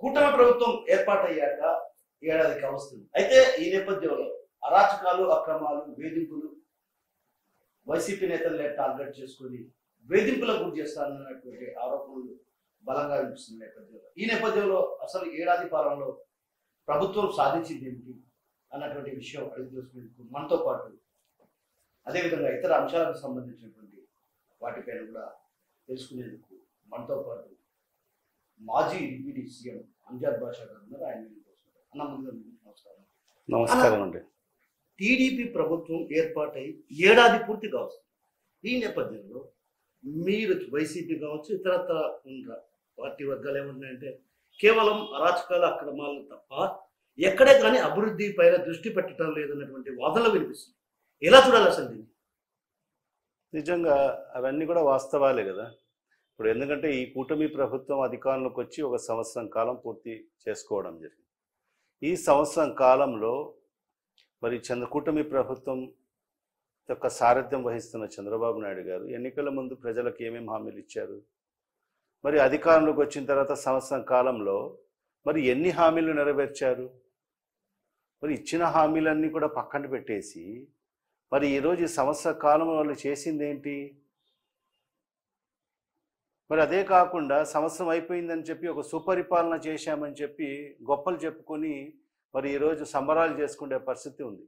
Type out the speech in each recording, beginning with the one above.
కూటమి ప్రభుత్వం ఏర్పాటయ్యాక ఏడాదికి వస్తుంది. అయితే ఈ నేపథ్యంలో అరాచకాలు, అక్రమాలు, వేధింపులు, వైసీపీ నేతలనే టార్గెట్ చేసుకుని వేధింపులకు గురి చేస్తారన్నటువంటి ఆరోపణలు బలంగా వినిపిస్తున్న నేపథ్యంలో ఈ నేపథ్యంలో అసలు ఏడాది పాలనలో ప్రభుత్వం సాధించింది ఏమిటి అన్నటువంటి విషయం అడిగి తెలుసుకునేందుకు మనతో పాటు అదేవిధంగా ఇతర అంశాలకు సంబంధించినటువంటి వాటిపైన కూడా తెలుసుకునేందుకు మనతో పాటు మాజీ డిప్యూటీ సీఎం అంజాద్ బాషా గారు ఉన్నారు. ఆయన అన్న ముందు నమస్కారం. నమస్కారం అండి. టీడీపీ ప్రభుత్వం ఏర్పాటై ఏడాది పూర్తిగా వస్తుంది. ఈ నేపథ్యంలో మీరు వైసీపీ కావచ్చు, ఇతరత్ర పార్టీ వర్గాలు ఏమున్నాయంటే కేవలం అరాచకాల అక్రమాలు తప్ప ఎక్కడే కానీ అభివృద్ధి పైన దృష్టి పెట్టడం లేదన్నటువంటి వాదనలు వినిపిస్తుంది. ఎలా చూడాలి అసలు దీన్ని? నిజంగా అవన్నీ కూడా వాస్తవాలే కదా. ఇప్పుడు ఎందుకంటే ఈ కూటమి ప్రభుత్వం అధికారంలోకి వచ్చి 1 సంవత్సరం కాలం పూర్తి చేసుకోవడం జరిగింది. ఈ సంవత్సరం కాలంలో మరి కూటమి ప్రభుత్వం యొక్క సారథ్యం వహిస్తున్న చంద్రబాబు నాయుడు గారు ఎన్నికల ముందు ప్రజలకు ఏమేమి హామీలు ఇచ్చారు, మరి అధికారంలోకి వచ్చిన తర్వాత సంవత్సరం కాలంలో మరి ఎన్ని హామీలు నెరవేర్చారు? మరి ఇచ్చిన హామీలన్నీ కూడా పక్కన పెట్టేసి మరి ఈరోజు ఈ సంవత్సర కాలంలో వాళ్ళు చేసింది ఏంటి? మరి అదే కాకుండా సంవత్సరం అయిపోయిందని చెప్పి ఒక సుపరిపాలన చేశామని చెప్పి గొప్పలు చెప్పుకొని మరి ఈరోజు సంబరాలు చేసుకునే పరిస్థితి ఉంది.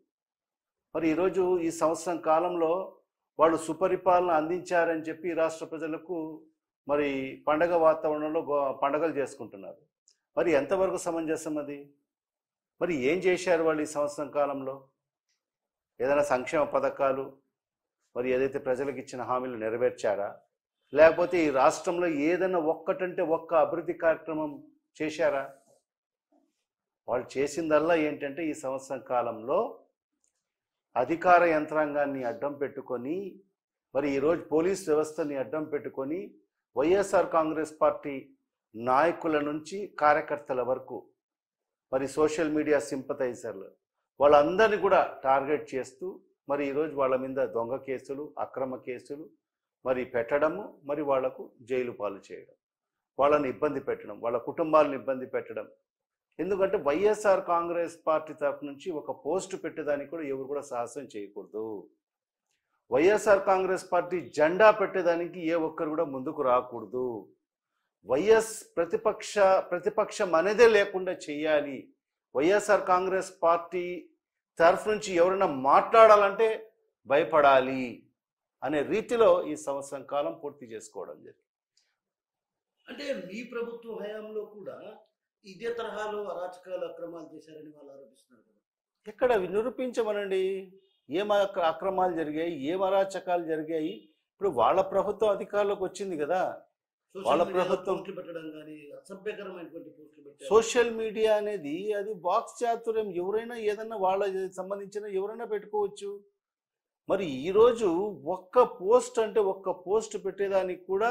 మరి ఈరోజు ఈ సంవత్సరం కాలంలో వాళ్ళు సుపరిపాలన అందించారని చెప్పి రాష్ట్ర ప్రజలకు మరి పండగ వాతావరణంలో పండగలు చేసుకుంటున్నారు. మరి ఎంతవరకు సమంజసం అది? మరి ఏం చేశారు వాళ్ళు ఈ సంవత్సరం కాలంలో? ఏదైనా సంక్షేమ పథకాలు మరి ఏదైతే ప్రజలకు ఇచ్చిన హామీలు నెరవేర్చారా? లేకపోతే ఈ రాష్ట్రంలో ఏదైనా ఒక్కటంటే ఒక్క అభివృద్ధి కార్యక్రమం చేశారా? వాళ్ళు చేసిందల్లా ఏంటంటే ఈ సంవత్సరం కాలంలో అధికార యంత్రాంగాన్ని అడ్డం పెట్టుకొని మరి ఈరోజు పోలీస్ వ్యవస్థని అడ్డం పెట్టుకొని వైఎస్ఆర్ కాంగ్రెస్ పార్టీ నాయకుల నుంచి కార్యకర్తల వరకు మరి సోషల్ మీడియా సింపథైజర్లు వాళ్ళందరినీ కూడా టార్గెట్ చేస్తూ మరి ఈరోజు వాళ్ళ మీద దొంగ కేసులు, అక్రమ కేసులు మరి పెట్టడము, మరి వాళ్లకు జైలు పాలు చేయడం, వాళ్ళని ఇబ్బంది పెట్టడం, వాళ్ళ కుటుంబాలను ఇబ్బంది పెట్టడం. ఎందుకంటే వైఎస్ఆర్ కాంగ్రెస్ పార్టీ తరఫు నుంచి ఒక పోస్టు పెట్టేదానికి కూడా ఎవరు కూడా సాహసం చేయకూడదు. వైఎస్ఆర్ కాంగ్రెస్ పార్టీ జెండా పెట్టేదానికి ఏ ఒక్కరు కూడా ముందుకు రాకూడదు. ప్రతిపక్షం అనేదే లేకుండా చేయాలి. వైఎస్ఆర్ కాంగ్రెస్ పార్టీ తరఫు నుంచి ఎవరైనా మాట్లాడాలంటే భయపడాలి అనే రీతిలో ఈ సంవత్సరం కాలం పూర్తి చేసుకోవడం జరిగింది. అంటే మీ ప్రభుత్వ హయాంలో కూడా ఇదే తరహాలో అరాచకాలు, అక్రమాలు చేశారని వాళ్ళు ఆరోపిస్తున్నారు. ఎక్కడ నిరూపించమనండి, ఏం అక్రమాలు జరిగాయి, ఏం అరాచకాలు జరిగాయి? ఇప్పుడు వాళ్ళ ప్రభుత్వం అధికారంలోకి వచ్చింది కదా. వాళ్ళ ప్రభుత్వం పెట్టడం కానీ అసభ్యకరమైనటువంటి పోస్టులు పెట్టారు. సోషల్ మీడియా అనేది అది బాక్స్ చాతుర్యం. ఎవరైనా ఏదన్నా వాళ్ళ సంబంధించిన ఎవరైనా పెట్టుకోవచ్చు. మరి ఈరోజు ఒక్క పోస్ట్ పెట్టేదానికి కూడా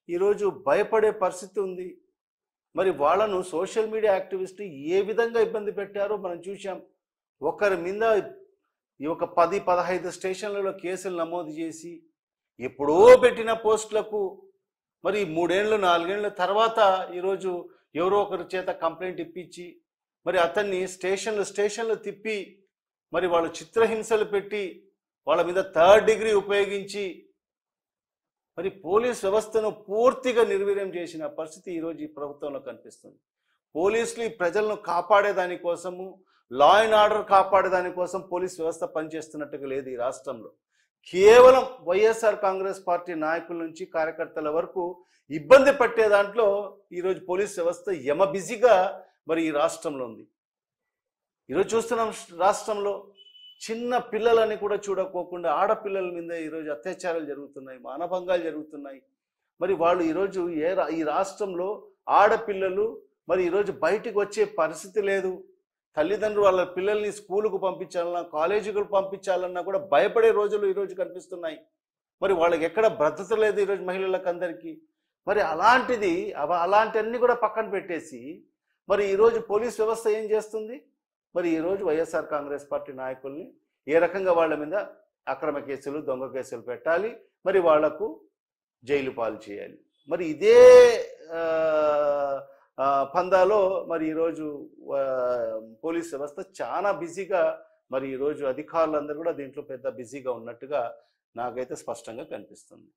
ఈరోజు భయపడే పరిస్థితి ఉంది. మరి వాళ్ళను సోషల్ మీడియా యాక్టివిస్ట్ ఏ విధంగా ఇబ్బంది పెట్టారో మనం చూసాం. ఒకరి మీద ఒక 10-15 స్టేషన్లలో కేసులు నమోదు చేసి ఎప్పుడో పెట్టిన పోస్టులకు మరి 3 ఏళ్ళు 4 ఏళ్ళ తర్వాత ఈరోజు ఎవరో ఒకరి చేత కంప్లైంట్ ఇప్పించి మరి అతన్ని స్టేషన్లు తిప్పి మరి వాళ్ళు చిత్రహింసలు పెట్టి వాళ్ళ మీద 3rd డిగ్రీ ఉపయోగించి మరి పోలీస్ వ్యవస్థను పూర్తిగా నిర్వీర్యం చేసిన పరిస్థితి ఈరోజు ఈ ప్రభుత్వంలో కనిపిస్తుంది. పోలీసులు ఈ ప్రజలను కాపాడేదానికోసము, లా అండ్ ఆర్డర్ కాపాడేదానికోసం పోలీస్ వ్యవస్థ పనిచేస్తున్నట్టుగా లేదు ఈ రాష్ట్రంలో. కేవలం వైఎస్ఆర్ కాంగ్రెస్ పార్టీ నాయకుల నుంచి కార్యకర్తల వరకు ఇబ్బంది పట్టే దాంట్లో ఈరోజు పోలీస్ వ్యవస్థ యమ బిజీగా మరి ఈ రాష్ట్రంలో ఉంది. ఈరోజు చూస్తున్నాం రాష్ట్రంలో చిన్న పిల్లలని కూడా చూడకోకుండా ఆడపిల్లల మీద ఈరోజు అత్యాచారాలు జరుగుతున్నాయి, మానభంగాలు జరుగుతున్నాయి. మరి వాళ్ళు ఈరోజు ఈ రాష్ట్రంలో ఆడపిల్లలు మరి ఈరోజు బయటికి వచ్చే పరిస్థితి లేదు. తల్లిదండ్రులు వాళ్ళ పిల్లల్ని స్కూలుకు పంపించాలన్నా, కాలేజీలకు పంపించాలన్నా కూడా భయపడే రోజులు ఈరోజు కనిపిస్తున్నాయి. మరి వాళ్ళకి ఎక్కడ భద్రత లేదు ఈరోజు మహిళలకు అందరికీ. మరి అలాంటివన్నీ కూడా పక్కన పెట్టేసి మరి ఈరోజు పోలీస్ వ్యవస్థ ఏం చేస్తుంది? మరి ఈరోజు వైఎస్ఆర్ కాంగ్రెస్ పార్టీ నాయకుల్ని ఏ రకంగా వాళ్ళ మీద అక్రమ కేసులు దొంగ కేసులు పెట్టాలి, మరి వాళ్లకు జైలు పాలు చేయాలి. మరి ఇదే పందాలో మరి ఈరోజు పోలీస్ వ్యవస్థ చాలా బిజీగా, మరి ఈరోజు అధికారులందరూ కూడా దీంట్లో పెద్ద బిజీగా ఉన్నట్టుగా నాకైతే స్పష్టంగా కనిపిస్తుంది.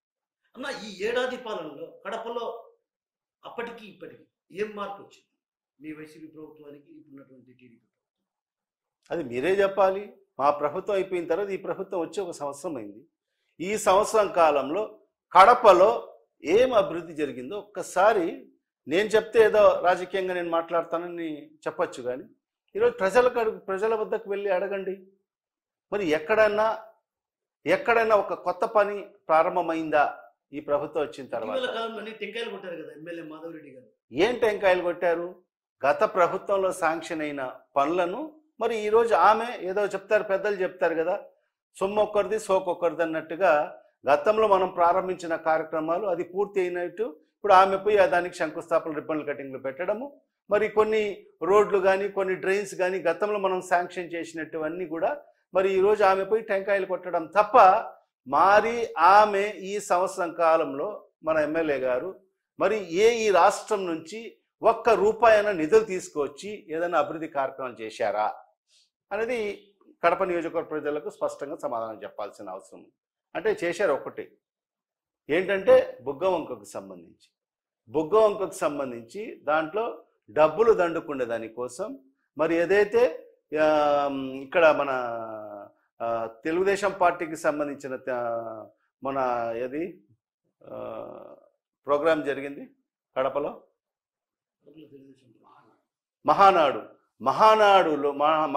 అన్న, ఈ ఏడాది పాలనలో కడపలో అప్పటికి ఇప్పటికి ఏం మార్పు వచ్చింది మీ వైసీపీ ప్రభుత్వానికి ఇప్పుడున్నటువంటి టీడీపీ? అది మీరే చెప్పాలి. మా ప్రభుత్వం అయిపోయిన తర్వాత ఈ ప్రభుత్వం వచ్చి 1 సంవత్సరం అయింది. ఈ సంవత్సరం కాలంలో కడపలో ఏం అభివృద్ధి జరిగిందో ఒక్కసారి నేను చెప్తే ఏదో రాజకీయంగా నేను మాట్లాడతానని చెప్పచ్చు, కానీ ఈరోజు ప్రజల వద్దకు వెళ్ళి అడగండి. మరి ఎక్కడైనా ఒక కొత్త పని ప్రారంభమైందా ఈ ప్రభుత్వం వచ్చిన తర్వాత? టెంకాయలు కొట్టారు కదా ఎమ్మెల్యే మాధవరెడ్డి గారు. ఏం టెంకాయలు కొట్టారు? గత ప్రభుత్వంలో శాంక్షన్ అయిన పనులను మరి ఈరోజు ఆమె ఏదో చెప్తారు, పెద్దలు చెప్తారు కదా, సొమ్మొక్కరిది సోకొక్కరిది అన్నట్టుగా గతంలో మనం ప్రారంభించిన కార్యక్రమాలు అది పూర్తి అయినట్టు ఇప్పుడు ఆమె పోయి దానికి శంకుస్థాపన రిబ్బన్లు కటింగ్లు పెట్టడము, మరి కొన్ని రోడ్లు కానీ కొన్ని డ్రైన్స్ కానీ గతంలో మనం శాంక్షన్ చేసినట్టువన్నీ కూడా మరి ఈరోజు ఆమె పోయి టెంకాయలు కొట్టడం తప్ప, మరి ఆమె ఈ సంవత్సరం కాలంలో మన ఎమ్మెల్యే గారు మరి ఈ రాష్ట్రం నుంచి ₹1 నిధులు తీసుకొచ్చి ఏదైనా అభివృద్ధి కార్యక్రమాలు చేశారా అనేది కడప నియోజకవర్గ ప్రజలకు స్పష్టంగా సమాధానం చెప్పాల్సిన అవసరం ఉంది. అంటే చేశారు ఒకటి ఏంటంటే బుగ్గవంకకు సంబంధించి దాంట్లో డబ్బులు దండుకునే దానికోసం మరి ఏదైతే ఇక్కడ మన తెలుగుదేశం పార్టీకి సంబంధించిన మన ఏది ప్రోగ్రాం జరిగింది కడపలో,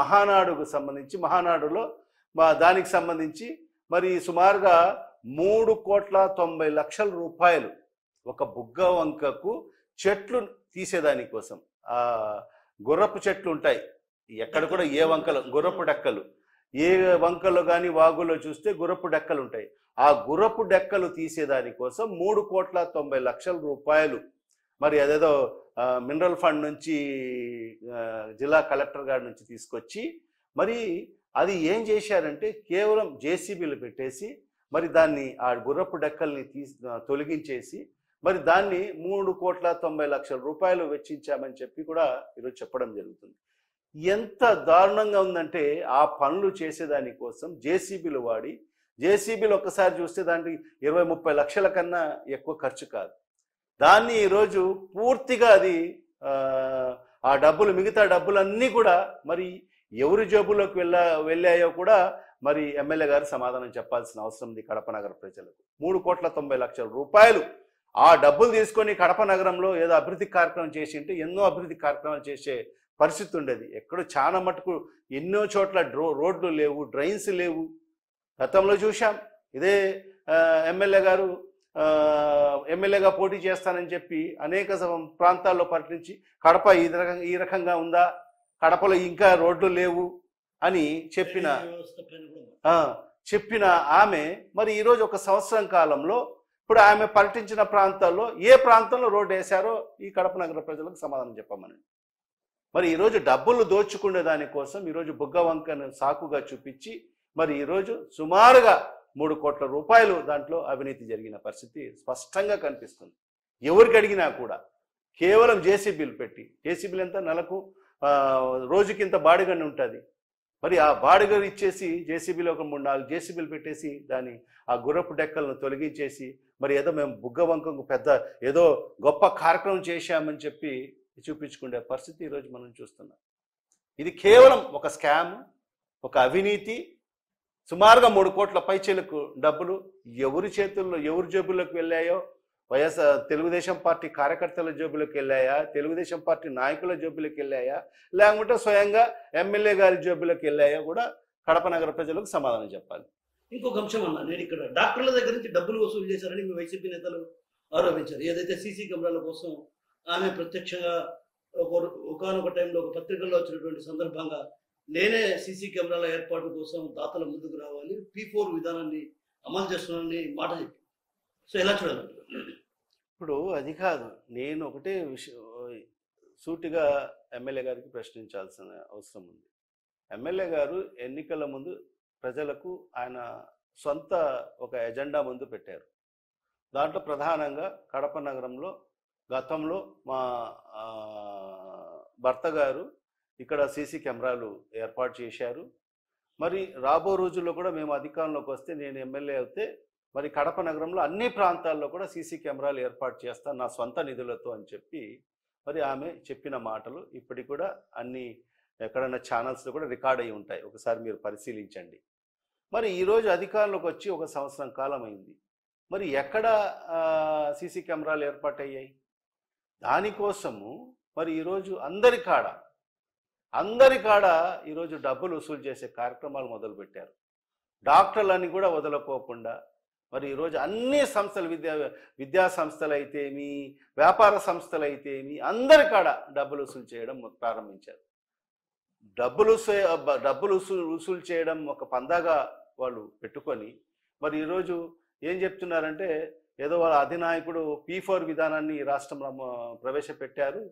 మహానాడుకు సంబంధించి దానికి సంబంధించి మరి సుమారుగా ₹3,90,00,000 ఒక బుగ్గ వంకకు చెట్లు తీసేదానికోసం. ఆ గుర్రపు చెట్లు ఉంటాయి ఎక్కడ కూడా, ఏ వంకలు గుర్రపు డెక్కలు, ఏ వంకలో కానీ వాగులో చూస్తే గుర్రపు డెక్కలు ఉంటాయి. ఆ గుర్రపు డెక్కలు తీసేదానికోసం ₹3,90,00,000 మరి అదేదో మినరల్ ఫండ్ నుంచి జిల్లా కలెక్టర్ గారి నుంచి తీసుకొచ్చి మరి అది ఏం చేశారంటే కేవలం జేసీబీలు పెట్టేసి మరి దాన్ని ఆ గుర్రపు డెక్కల్ని తొలగించేసి మరి దాన్ని ₹3,90,00,000 వెచ్చించామని చెప్పి కూడా ఈరోజు చెప్పడం జరుగుతుంది. ఎంత దారుణంగా ఉందంటే ఆ పనులు చేసేదానికోసం జేసీబీలు వాడి, జేసీబీలు ఒక్కసారి చూస్తే దానికి 20-30 లక్షల కన్నా ఎక్కువ ఖర్చు కాదు. దాన్ని ఈరోజు పూర్తిగా అది ఆ డబ్బులు, మిగతా డబ్బులన్నీ కూడా మరి ఎవరి జేబులోకి వెళ్ళాయో కూడా మరి ఎమ్మెల్యే గారు సమాధానం చెప్పాల్సిన అవసరం ఉంది కడప నగర ప్రజలకు. ₹3,90,00,000 ఆ డబ్బులు తీసుకొని కడప నగరంలో ఏదో అభివృద్ధి కార్యక్రమం చేసి ఉంటే ఎన్నో అభివృద్ధి కార్యక్రమాలు చేసే పరిస్థితి ఉండేది. ఎక్కడో చాలా మటుకు ఎన్నో చోట్ల రోడ్లు లేవు, డ్రైన్స్ లేవు. గతంలో చూశాం ఇదే ఎమ్మెల్యే గారు ఎమ్మెల్యేగా పోటీ చేస్తానని చెప్పి అనేక ప్రాంతాల్లో పర్యటించి కడప ఈ రకంగా ఉందా, కడపలో ఇంకా రోడ్లు లేవు అని చెప్పిన ఆమె మరి ఈరోజు 1 సంవత్సరం కాలంలో ఇప్పుడు ఆమె పర్యటించిన ప్రాంతాల్లో ఏ ప్రాంతంలో రోడ్డు వేశారో ఈ కడప నగర ప్రజలకు సమాధానం చెప్పమని. మరి ఈరోజు డబ్బులు దోచుకునే దానికోసం ఈరోజు బుగ్గ వంకను సాకుగా చూపించి మరి ఈరోజు సుమారుగా ₹3 కోట్ల దాంట్లో అవినీతి జరిగిన పరిస్థితి స్పష్టంగా కనిపిస్తుంది. ఎవరికి అడిగినా కూడా కేవలం జేసీబీలు పెట్టి, జేసీబీలు ఎంత నెలకు రోజుకింత బాడిగని ఉంటుంది, మరి ఆ బాడిగలు ఇచ్చేసి జేసీబీలో ఒక 3-4 జేసీబీలు పెట్టేసి దాన్ని ఆ గుర్రపు డెక్కలను తొలగించేసి మరి ఏదో మేము బుగ్గ వంకకు పెద్ద ఏదో గొప్ప కార్యక్రమం చేశామని చెప్పి చూపించుకునే పరిస్థితి ఈరోజు మనం చూస్తున్నాం. ఇది కేవలం ఒక స్కామ్, ఒక అవినీతి. సుమారుగా 3 కోట్ల పైచీలకు డబ్బులు ఎవరి చేతుల్లో, ఎవరి జేబుల్లోకి వెళ్ళాయో, తెలుగుదేశం పార్టీ కార్యకర్తల జేబులోకి వెళ్ళాయా, తెలుగుదేశం పార్టీ నాయకుల జేబులోకి వెళ్ళాయా, లేకుంటే స్వయంగా ఎమ్మెల్యే గారి జేబులోకి వెళ్ళాయో కూడా కడప నగర ప్రజలకు సమాధానం చెప్పాలి. ఇంకొక అంశం అన్నా, నేను ఇక్కడ డాక్టర్ల దగ్గర నుంచి డబ్బులు వసూలు చేశారని మీ వైసీపీ నేతలు ఆరోపించారు. ఏదైతే సీసీ కెమెరాల కోసం ఆమె ప్రత్యక్షంగా ఒకనొక టైంలో ఒక పత్రికల్లో వచ్చినటువంటి సందర్భంగా నేనే సీసీ కెమెరాల ఏర్పాటు కోసం దాతల ముందుకు రావాలి, P4 విధానాన్ని అమలు చేస్తున్నానని మాట చెప్పి. సో ఎలా చూడాలి? ఇప్పుడు అది కాదు, నేను ఒకటే సూటిగా ఎమ్మెల్యే గారికి ప్రశ్నించాల్సిన అవసరం ఉంది. ఎమ్మెల్యే గారు ఎన్నికల ముందు ప్రజలకు ఆయన సొంత ఒక ఎజెండా ముందు పెట్టారు. దాంట్లో ప్రధానంగా కడప నగరంలో గతంలో మా భర్త గారు ఇక్కడ సీసీ కెమెరాలు ఏర్పాటు చేశారు. మరి రాబో రోజుల్లో కూడా మేము అధికారంలోకి వస్తే, నేను ఎమ్మెల్యే అయితే మరి కడప నగరంలో అన్ని ప్రాంతాల్లో కూడా సీసీ కెమెరాలు ఏర్పాటు చేస్తాను నా సొంత నిధులతో అని చెప్పి మరి ఆమె చెప్పిన మాటలు ఇప్పటికి కూడా అన్ని ఎక్కడన్నా ఛానల్స్లో కూడా రికార్డ్ అయి ఉంటాయి, ఒకసారి మీరు పరిశీలించండి. మరి ఈరోజు అధికారంలోకి వచ్చి 1 సంవత్సరం కాలం అయింది. మరి ఎక్కడ సీసీ కెమెరాలు ఏర్పాటయ్యాయి? దానికోసము మరి ఈరోజు అందరి కాడ ఈరోజు డబ్బులు వసూలు చేసే కార్యక్రమాలు మొదలుపెట్టారు. డాక్టర్లని కూడా వదలకోకుండా మరి ఈరోజు అన్ని సంస్థలు, విద్యా సంస్థలు అయితేమి, వ్యాపార సంస్థలు అయితేమి, అందరి కాడ డబ్బులు వసూలు చేయడం ప్రారంభించారు. డబ్బులు వసూలు చేయడం ఒక పందాగా వాళ్ళు పెట్టుకొని మరి ఈరోజు ఏం చెప్తున్నారంటే, ఏదో వాళ్ళ అధినాయకుడు P4 విధానాన్ని రాష్ట్రంలో ప్రవేశపెట్టారు.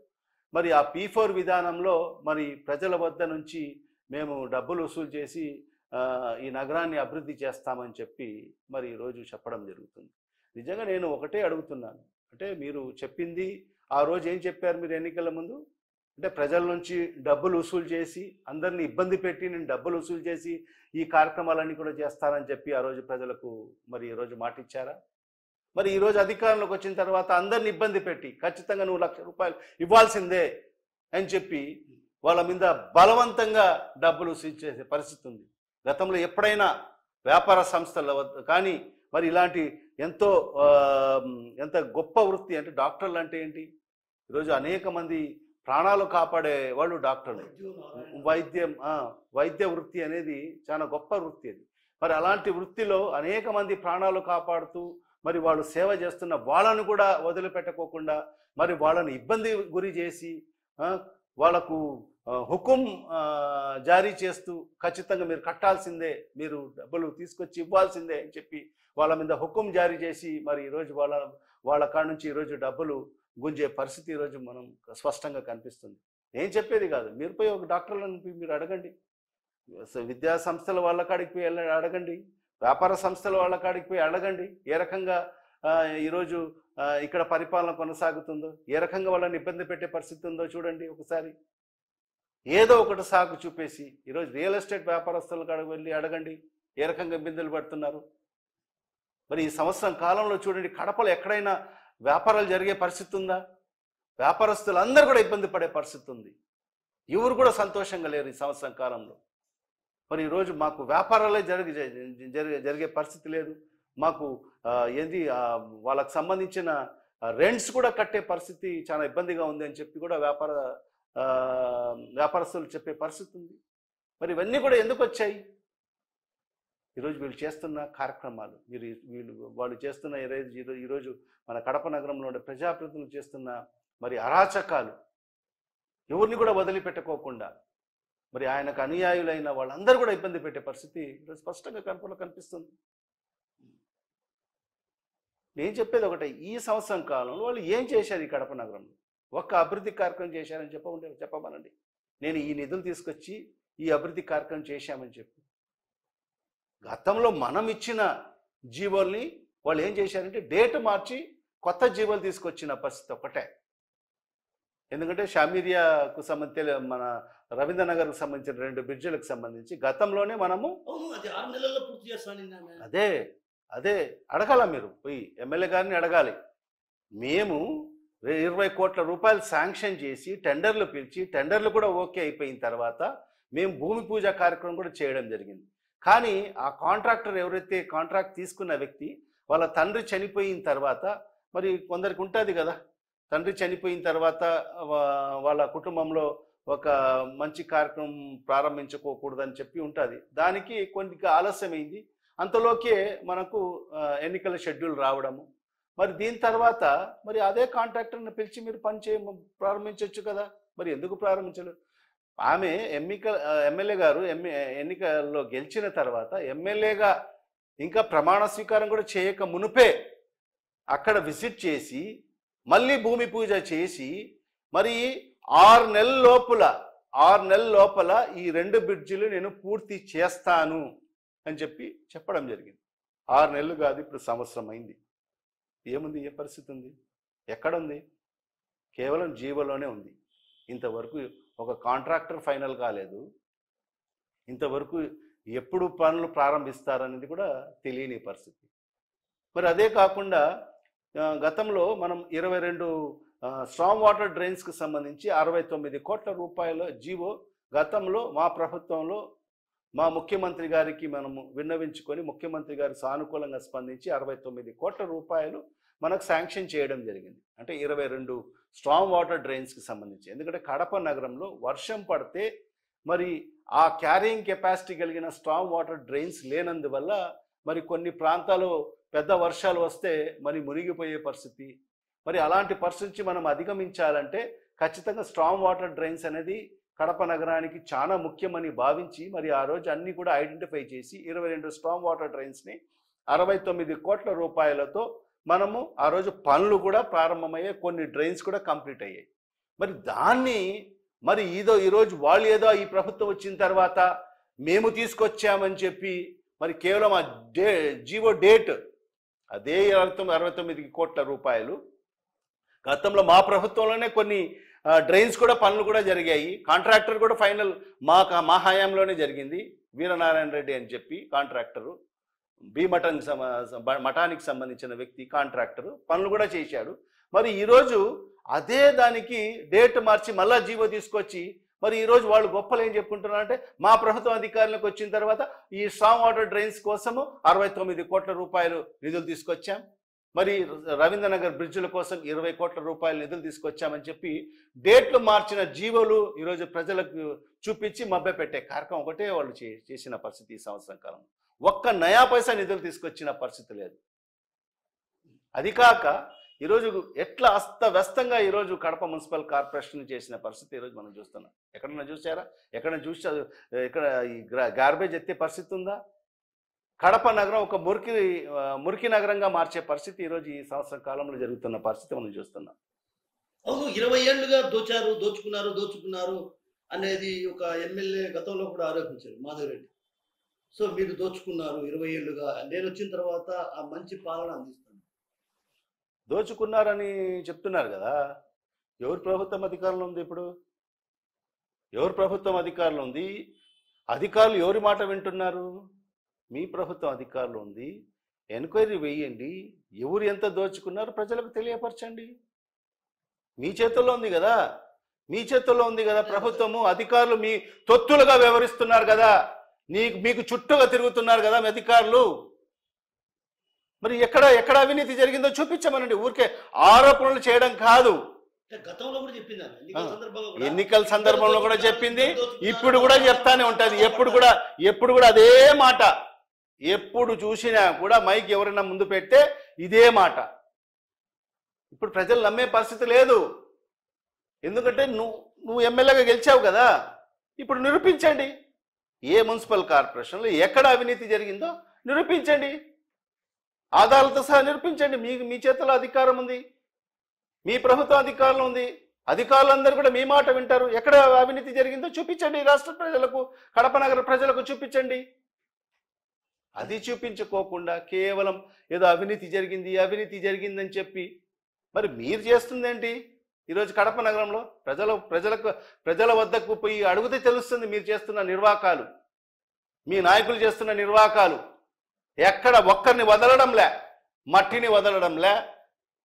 మరి ఆ P4 విధానంలో మరి ప్రజల వద్ద నుంచి మేము డబ్బులు వసూలు చేసి ఈ నగరాన్ని అభివృద్ధి చేస్తామని చెప్పి మరి ఈరోజు చెప్పడం జరుగుతుంది. నిజంగా నేను ఒకటే అడుగుతున్నాను, అంటే మీరు చెప్పింది ఆ రోజు ఏం చెప్పారు మీరు ఎన్నికల ముందు? అంటే ప్రజల నుంచి డబ్బులు వసూలు చేసి, అందరినీ ఇబ్బంది పెట్టి నేను డబ్బులు వసూలు చేసి ఈ కార్యక్రమాలన్నీ కూడా చేస్తానని చెప్పి ఆ రోజు ప్రజలకు మరి ఈరోజు మాట ఇచ్చారా? మరి ఈరోజు అధికారంలోకి వచ్చిన తర్వాత అందరిని ఇబ్బంది పెట్టి ఖచ్చితంగా నువ్వు ₹1,00,000 ఇవ్వాల్సిందే అని చెప్పి వాళ్ళ మీద బలవంతంగా డబ్బులు వసూలు చేసే పరిస్థితి ఉంది. గతంలో ఎప్పుడైనా వ్యాపార సంస్థల కానీ మరి ఇలాంటి ఎంత గొప్ప వృత్తి అంటే డాక్టర్లు అంటే ఏంటి? ఈరోజు అనేక మంది ప్రాణాలు కాపాడే వాళ్ళు డాక్టర్లు. వైద్య వృత్తి అనేది చాలా గొప్ప వృత్తి అది. మరి అలాంటి వృత్తిలో అనేక మంది ప్రాణాలు కాపాడుతూ మరి వాళ్ళు సేవ చేస్తున్న వాళ్ళను కూడా వదిలిపెట్టుకోకుండా మరి వాళ్ళని ఇబ్బంది గురి చేసి వాళ్ళకు హుకుం జారీ చేస్తూ ఖచ్చితంగా మీరు కట్టాల్సిందే, మీరు డబ్బులు తీసుకొచ్చి ఇవ్వాల్సిందే అని చెప్పి వాళ్ళ మీద హుకుం జారీ చేసి మరి ఈరోజు వాళ్ళ కాడ నుంచి ఈరోజు డబ్బులు గుంజే పరిస్థితి ఈరోజు మనం స్పష్టంగా కనిపిస్తుంది. నేను చెప్పేది కాదు, మీరు పోయి ఒక డాక్టర్లను మీరు అడగండి, విద్యా సంస్థల వాళ్ళ కాడికి పోయి అడగండి, వ్యాపార సంస్థల వాళ్ళ కాడికి పోయి అడగండి, ఏ రకంగా ఈరోజు ఇక్కడ పరిపాలన కొనసాగుతుందో, ఏ రకంగా వాళ్ళని ఇబ్బంది పెట్టే పరిస్థితి ఉందో చూడండి ఒకసారి. ఏదో ఒకటి సాకు చూపేసి ఈరోజు రియల్ ఎస్టేట్ వ్యాపారస్తుల కాడికి వెళ్ళి అడగండి ఏ రకంగా ఇబ్బందులు పడుతున్నారు. మరి ఈ సంవత్సరం కాలంలో చూడండి, కడపలో ఎక్కడైనా వ్యాపారాలు జరిగే పరిస్థితి ఉందా? వ్యాపారస్తులు అందరూ కూడా ఇబ్బంది పడే పరిస్థితి ఉంది. ఎవరు కూడా సంతోషంగా లేరు ఈ సంవత్సరం కాలంలో. మరి ఈరోజు మాకు వ్యాపారాలే జరిగే పరిస్థితి లేదు. మాకు వాళ్ళకు సంబంధించిన రెంట్స్ కూడా కట్టే పరిస్థితి చాలా ఇబ్బందిగా ఉంది అని చెప్పి కూడా వ్యాపారస్తులు చెప్పే పరిస్థితి ఉంది. మరి ఇవన్నీ కూడా ఎందుకు వచ్చాయి? ఈరోజు వీళ్ళు చేస్తున్న కార్యక్రమాలు, వాళ్ళు చేస్తున్న ఈరోజు మన కడప నగరంలో ఉండే ప్రజాప్రతినిధులు చేస్తున్న మరి అరాచకాలు ఎవరిని కూడా వదిలిపెట్టుకోకుండా మరి ఆయనకు అనుయాయులైన వాళ్ళందరూ కూడా ఇబ్బంది పెట్టే పరిస్థితి ఈరోజు స్పష్టంగా కనిపిస్తుంది. నేను చెప్పేది ఒకటే, ఈ సంవత్సరం కాలంలో వాళ్ళు ఏం చేశారు ఈ కడప నగరంలో? ఒక్క అభివృద్ధి కార్యక్రమం చేశారని చెప్పమనండి. నేను ఈ నిధులు తీసుకొచ్చి ఈ అభివృద్ధి కార్యక్రమం చేశామని చెప్పి. గతంలో మనం ఇచ్చిన జీవోల్ని వాళ్ళు ఏం చేశారంటే డేట్ మార్చి కొత్త జీవోలు తీసుకొచ్చిన పరిస్థితి ఒకటే. ఎందుకంటే షామీరియాకు సంబంధించి మన రవీంద్రనగర్కు సంబంధించిన 2 బ్రిడ్జిలకు సంబంధించి గతంలోనే మనము అదే అడగాల, మీరు పోయి ఎమ్మెల్యే గారిని అడగాలి. మేము 20 కోట్ల రూపాయలు శాంక్షన్ చేసి టెండర్లు పిలిచి, టెండర్లు కూడా ఓకే అయిపోయిన తర్వాత మేము భూమి పూజ కార్యక్రమం కూడా చేయడం జరిగింది. కానీ ఆ కాంట్రాక్టర్ ఎవరైతే కాంట్రాక్ట్ తీసుకున్న వ్యక్తి వాళ్ళ తండ్రి చనిపోయిన తర్వాత, మరి కొందరికి ఉంటుంది కదా, తండ్రి చనిపోయిన తర్వాత వాళ్ళ కుటుంబంలో ఒక మంచి కార్యక్రమం ప్రారంభించుకోకూడదని చెప్పి ఉంటుంది. దానికి కొన్ని ఆలస్యమైంది. అంతలోకే మనకు ఎన్నికల షెడ్యూల్ రావడము. మరి దీని తర్వాత మరి అదే కాంట్రాక్టర్ని పిలిచి మీరు ప్రారంభించవచ్చు కదా, మరి ఎందుకు ప్రారంభించలేదు? ఆమె ఎమ్మెల్యే గారు ఎన్నికల్లో గెలిచిన తర్వాత ఎమ్మెల్యేగా ఇంకా ప్రమాణ స్వీకారం కూడా చేయక మునుపే అక్కడ విజిట్ చేసి మళ్ళీ భూమి పూజ చేసి మరి 6 నెలల లోపల ఈ 2 బ్రిడ్జిలు నేను పూర్తి చేస్తాను అని చెప్పడం జరిగింది. 6 నెలలు కాదు, ఇప్పుడు సంవత్సరం అయింది. ఏముంది? ఏ పరిస్థితి ఉంది? ఎక్కడుంది? కేవలం జీవోలోనే ఉంది. ఇంతవరకు ఒక కాంట్రాక్టర్ ఫైనల్ కాలేదు. ఇంతవరకు ఎప్పుడు పనులు ప్రారంభిస్తారనేది కూడా తెలియని పరిస్థితి. మరి అదే కాకుండా గతంలో మనం 22 స్ట్రాంగ్ వాటర్ డ్రైన్స్కి సంబంధించి 69 కోట్ల రూపాయల జీవో గతంలో మా ప్రభుత్వంలో మా ముఖ్యమంత్రి గారికి మనము విన్నవించుకొని ముఖ్యమంత్రి గారు సానుకూలంగా స్పందించి 69 కోట్ల రూపాయలు మనకు శాంక్షన్ చేయడం జరిగింది. అంటే 22 స్ట్రాంగ్ వాటర్ డ్రైన్స్కి సంబంధించి. ఎందుకంటే కడప నగరంలో వర్షం పడితే మరి ఆ క్యారింగ్ కెపాసిటీ కలిగిన స్ట్రాంగ్ వాటర్ డ్రైన్స్ లేనందువల్ల మరి కొన్ని ప్రాంతాలు పెద్ద వర్షాలు వస్తే మరి మునిగిపోయే పరిస్థితి. మరి అలాంటి పరిస్థితి మనం అధిగమించాలంటే ఖచ్చితంగా స్ట్రాంగ్ వాటర్ డ్రైన్స్ అనేది కడప నగరానికి చాలా ముఖ్యమని భావించి మరి ఆ రోజు అన్ని కూడా ఐడెంటిఫై చేసి 22 స్ట్రాంగ్ వాటర్ డ్రైన్స్ని 69 కోట్ల రూపాయలతో మనము ఆ రోజు పనులు కూడా ప్రారంభమయ్యాయి. కొన్ని డ్రైన్స్ కూడా కంప్లీట్ అయ్యాయి. మరి దాన్ని మరి ఈరోజు వాళ్ళు ఏదో ఈ ప్రభుత్వం వచ్చిన తర్వాత మేము తీసుకొచ్చామని చెప్పి మరి కేవలం ఆ జీవో డేట్ అదే 69 కోట్ల రూపాయలు. గతంలో మా ప్రభుత్వంలోనే కొన్ని డ్రైన్స్ కూడా పనులు కూడా జరిగాయి. కాంట్రాక్టర్ కూడా ఫైనల్ మా హయాంలోనే జరిగింది. వీరనారాయణ రెడ్డి అని చెప్పి కాంట్రాక్టరు, మఠానికి సంబంధించిన వ్యక్తి కాంట్రాక్టరు పనులు కూడా చేశాడు. మరి ఈరోజు అదే దానికి డేట్ మార్చి మళ్ళా జీవో తీసుకొచ్చి మరి ఈరోజు వాళ్ళు గొప్పలు ఏం చెప్పుకుంటున్నారంటే మా ప్రభుత్వం అధికారులకు వచ్చిన తర్వాత ఈ స్ట్రాంగ్ వాటర్ డ్రైన్స్ కోసము 69 కోట్ల రూపాయలు నిధులు తీసుకొచ్చాం, మరి రవీంద్రనగర్ బ్రిడ్జిల కోసం 20 కోట్ల రూపాయలు నిధులు తీసుకొచ్చామని చెప్పి డేట్లు మార్చిన జీవోలు ఈరోజు ప్రజలకు చూపించి మభ్యపెట్టే కార్యక్రమం ఒకటే వాళ్ళు చేసిన పరిస్థితి. ఈ సంవత్సరం కాలంలో ఒక్క నయా పైసా నిధులు తీసుకొచ్చిన పరిస్థితి లేదు. అది కాక ఈరోజు ఎట్లా అస్తవ్యస్తంగా ఈరోజు కడప మున్సిపల్ కార్పొరేషన్ చేసిన పరిస్థితి ఈరోజు మనం చూస్తున్నాం. ఎక్కడన్నా చూసారా? ఎక్కడ ఈ గార్బేజ్ ఎత్తే పరిస్థితి ఉందా? కడప నగరం ఒక మురికి నగరంగా మార్చే పరిస్థితి ఈరోజు ఈ సంవత్సరం కాలంలో జరుగుతున్న పరిస్థితి మనం చూస్తున్నాం. అవును, 20 ఏళ్లుగా దోచుకున్నారు అనేది ఒక ఎమ్మెల్యే గతంలో కూడా ఆరోపించారు మాధవరెడ్డి. సో మీరు దోచుకున్నారు 20 ఏళ్లుగా, నేను వచ్చిన తర్వాత ఆ మంచి పాలన అందిస్తాను. దోచుకున్నారని చెప్తున్నారు కదా. ఎవరు ప్రభుత్వం అధికారంలో ఉంది? ఇప్పుడు ఎవరు ప్రభుత్వం అధికారంలో ఉంది? అధికారులు ఎవరి మాట వింటున్నారు? మీ ప్రభుత్వం అధికారులు ఉంది. ఎంక్వైరీ వేయండి, ఎవరు ఎంత దోచుకున్నారు ప్రజలకు తెలియపరచండి. మీ చేతుల్లో ఉంది కదా, మీ చేతుల్లో ఉంది కదా ప్రభుత్వము. అధికారులు మీ తొత్తులుగా వ్యవహరిస్తున్నారు కదా, మీకు చుట్టూగా తిరుగుతున్నారు కదా మీ అధికారులు. మరి ఎక్కడ అవినీతి జరిగిందో చూపించమనండి. ఊరికే ఆరోపణలు చేయడం కాదు. గతంలో కూడా చెప్పింది, ఎన్నికల సందర్భంలో కూడా చెప్పింది, ఇప్పుడు కూడా చెప్తానే ఉంటుంది. ఎప్పుడు కూడా అదే మాట. ఎప్పుడు చూసినా కూడా మైక్ ఎవరైనా ముందు పెడితే ఇదే మాట. ఇప్పుడు ప్రజలు నమ్మే పరిస్థితి లేదు. ఎందుకంటే నువ్వు ఎమ్మెల్యేగా గెలిచావు కదా, ఇప్పుడు నిరూపించండి. ఏ మున్సిపల్ కార్పొరేషన్లో ఎక్కడ అవినీతి జరిగిందో నిరూపించండి, ఆధారాలతో సహా నిరూపించండి. మీ చేతిలో అధికారం ఉంది, మీ ప్రభుత్వం అధికారంలో ఉంది. అధికారులందరూ కూడా మీ మాట వింటారు. ఎక్కడ అవినీతి జరిగిందో చూపించండి. రాష్ట్ర ప్రజలకు, కడప నగర ప్రజలకు చూపించండి. అది చూపించుకోకుండా కేవలం ఏదో అవినీతి జరిగిందని చెప్పి మరి మీరు చేస్తుంది ఏంటి? ఈరోజు కడప నగరంలో ప్రజల వద్దకు పోయి అడిగితే తెలుస్తుంది మీరు చేస్తున్న నిర్వాకాలు, మీ నాయకులు చేస్తున్న నిర్వాకాలు. ఎక్కడ ఒక్కరిని వదలడంలే, మట్టిని వదలడంలే,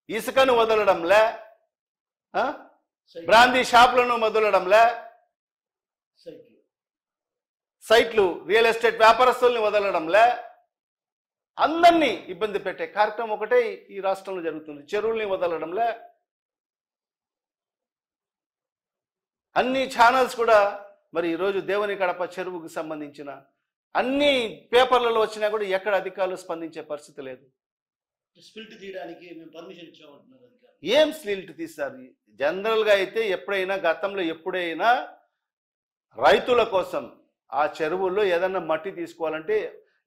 ఇసుకను వదలడంలే, బ్రాందీ షాపులను వదలడంలే, సైట్లు రియల్ ఎస్టేట్ వ్యాపారస్తుల్ని వదలడంలే, అందరినీ ఇబ్బంది పెట్టే కార్యక్రమం ఒకటే ఈ రాష్ట్రంలో జరుగుతుంది. చెరువుల్ని వదలడంలే. అన్ని ఛానల్స్ కూడా మరి ఈరోజు దేవుని కడప చెరువుకు సంబంధించిన అన్ని పేపర్లలో వచ్చినా కూడా ఎక్కడ అధికారులు స్పందించే పరిస్థితి లేదు. స్పిల్ట్ తీయడానికి మేము పర్మిషన్ ఇచ్చామంటున్నారు. ఏం స్పిల్ట్ తీస్తారు? జనరల్గా అయితే గతంలో ఎప్పుడైనా రైతుల కోసం ఆ చెరువుల్లో ఏదన్నా మట్టి తీసుకోవాలంటే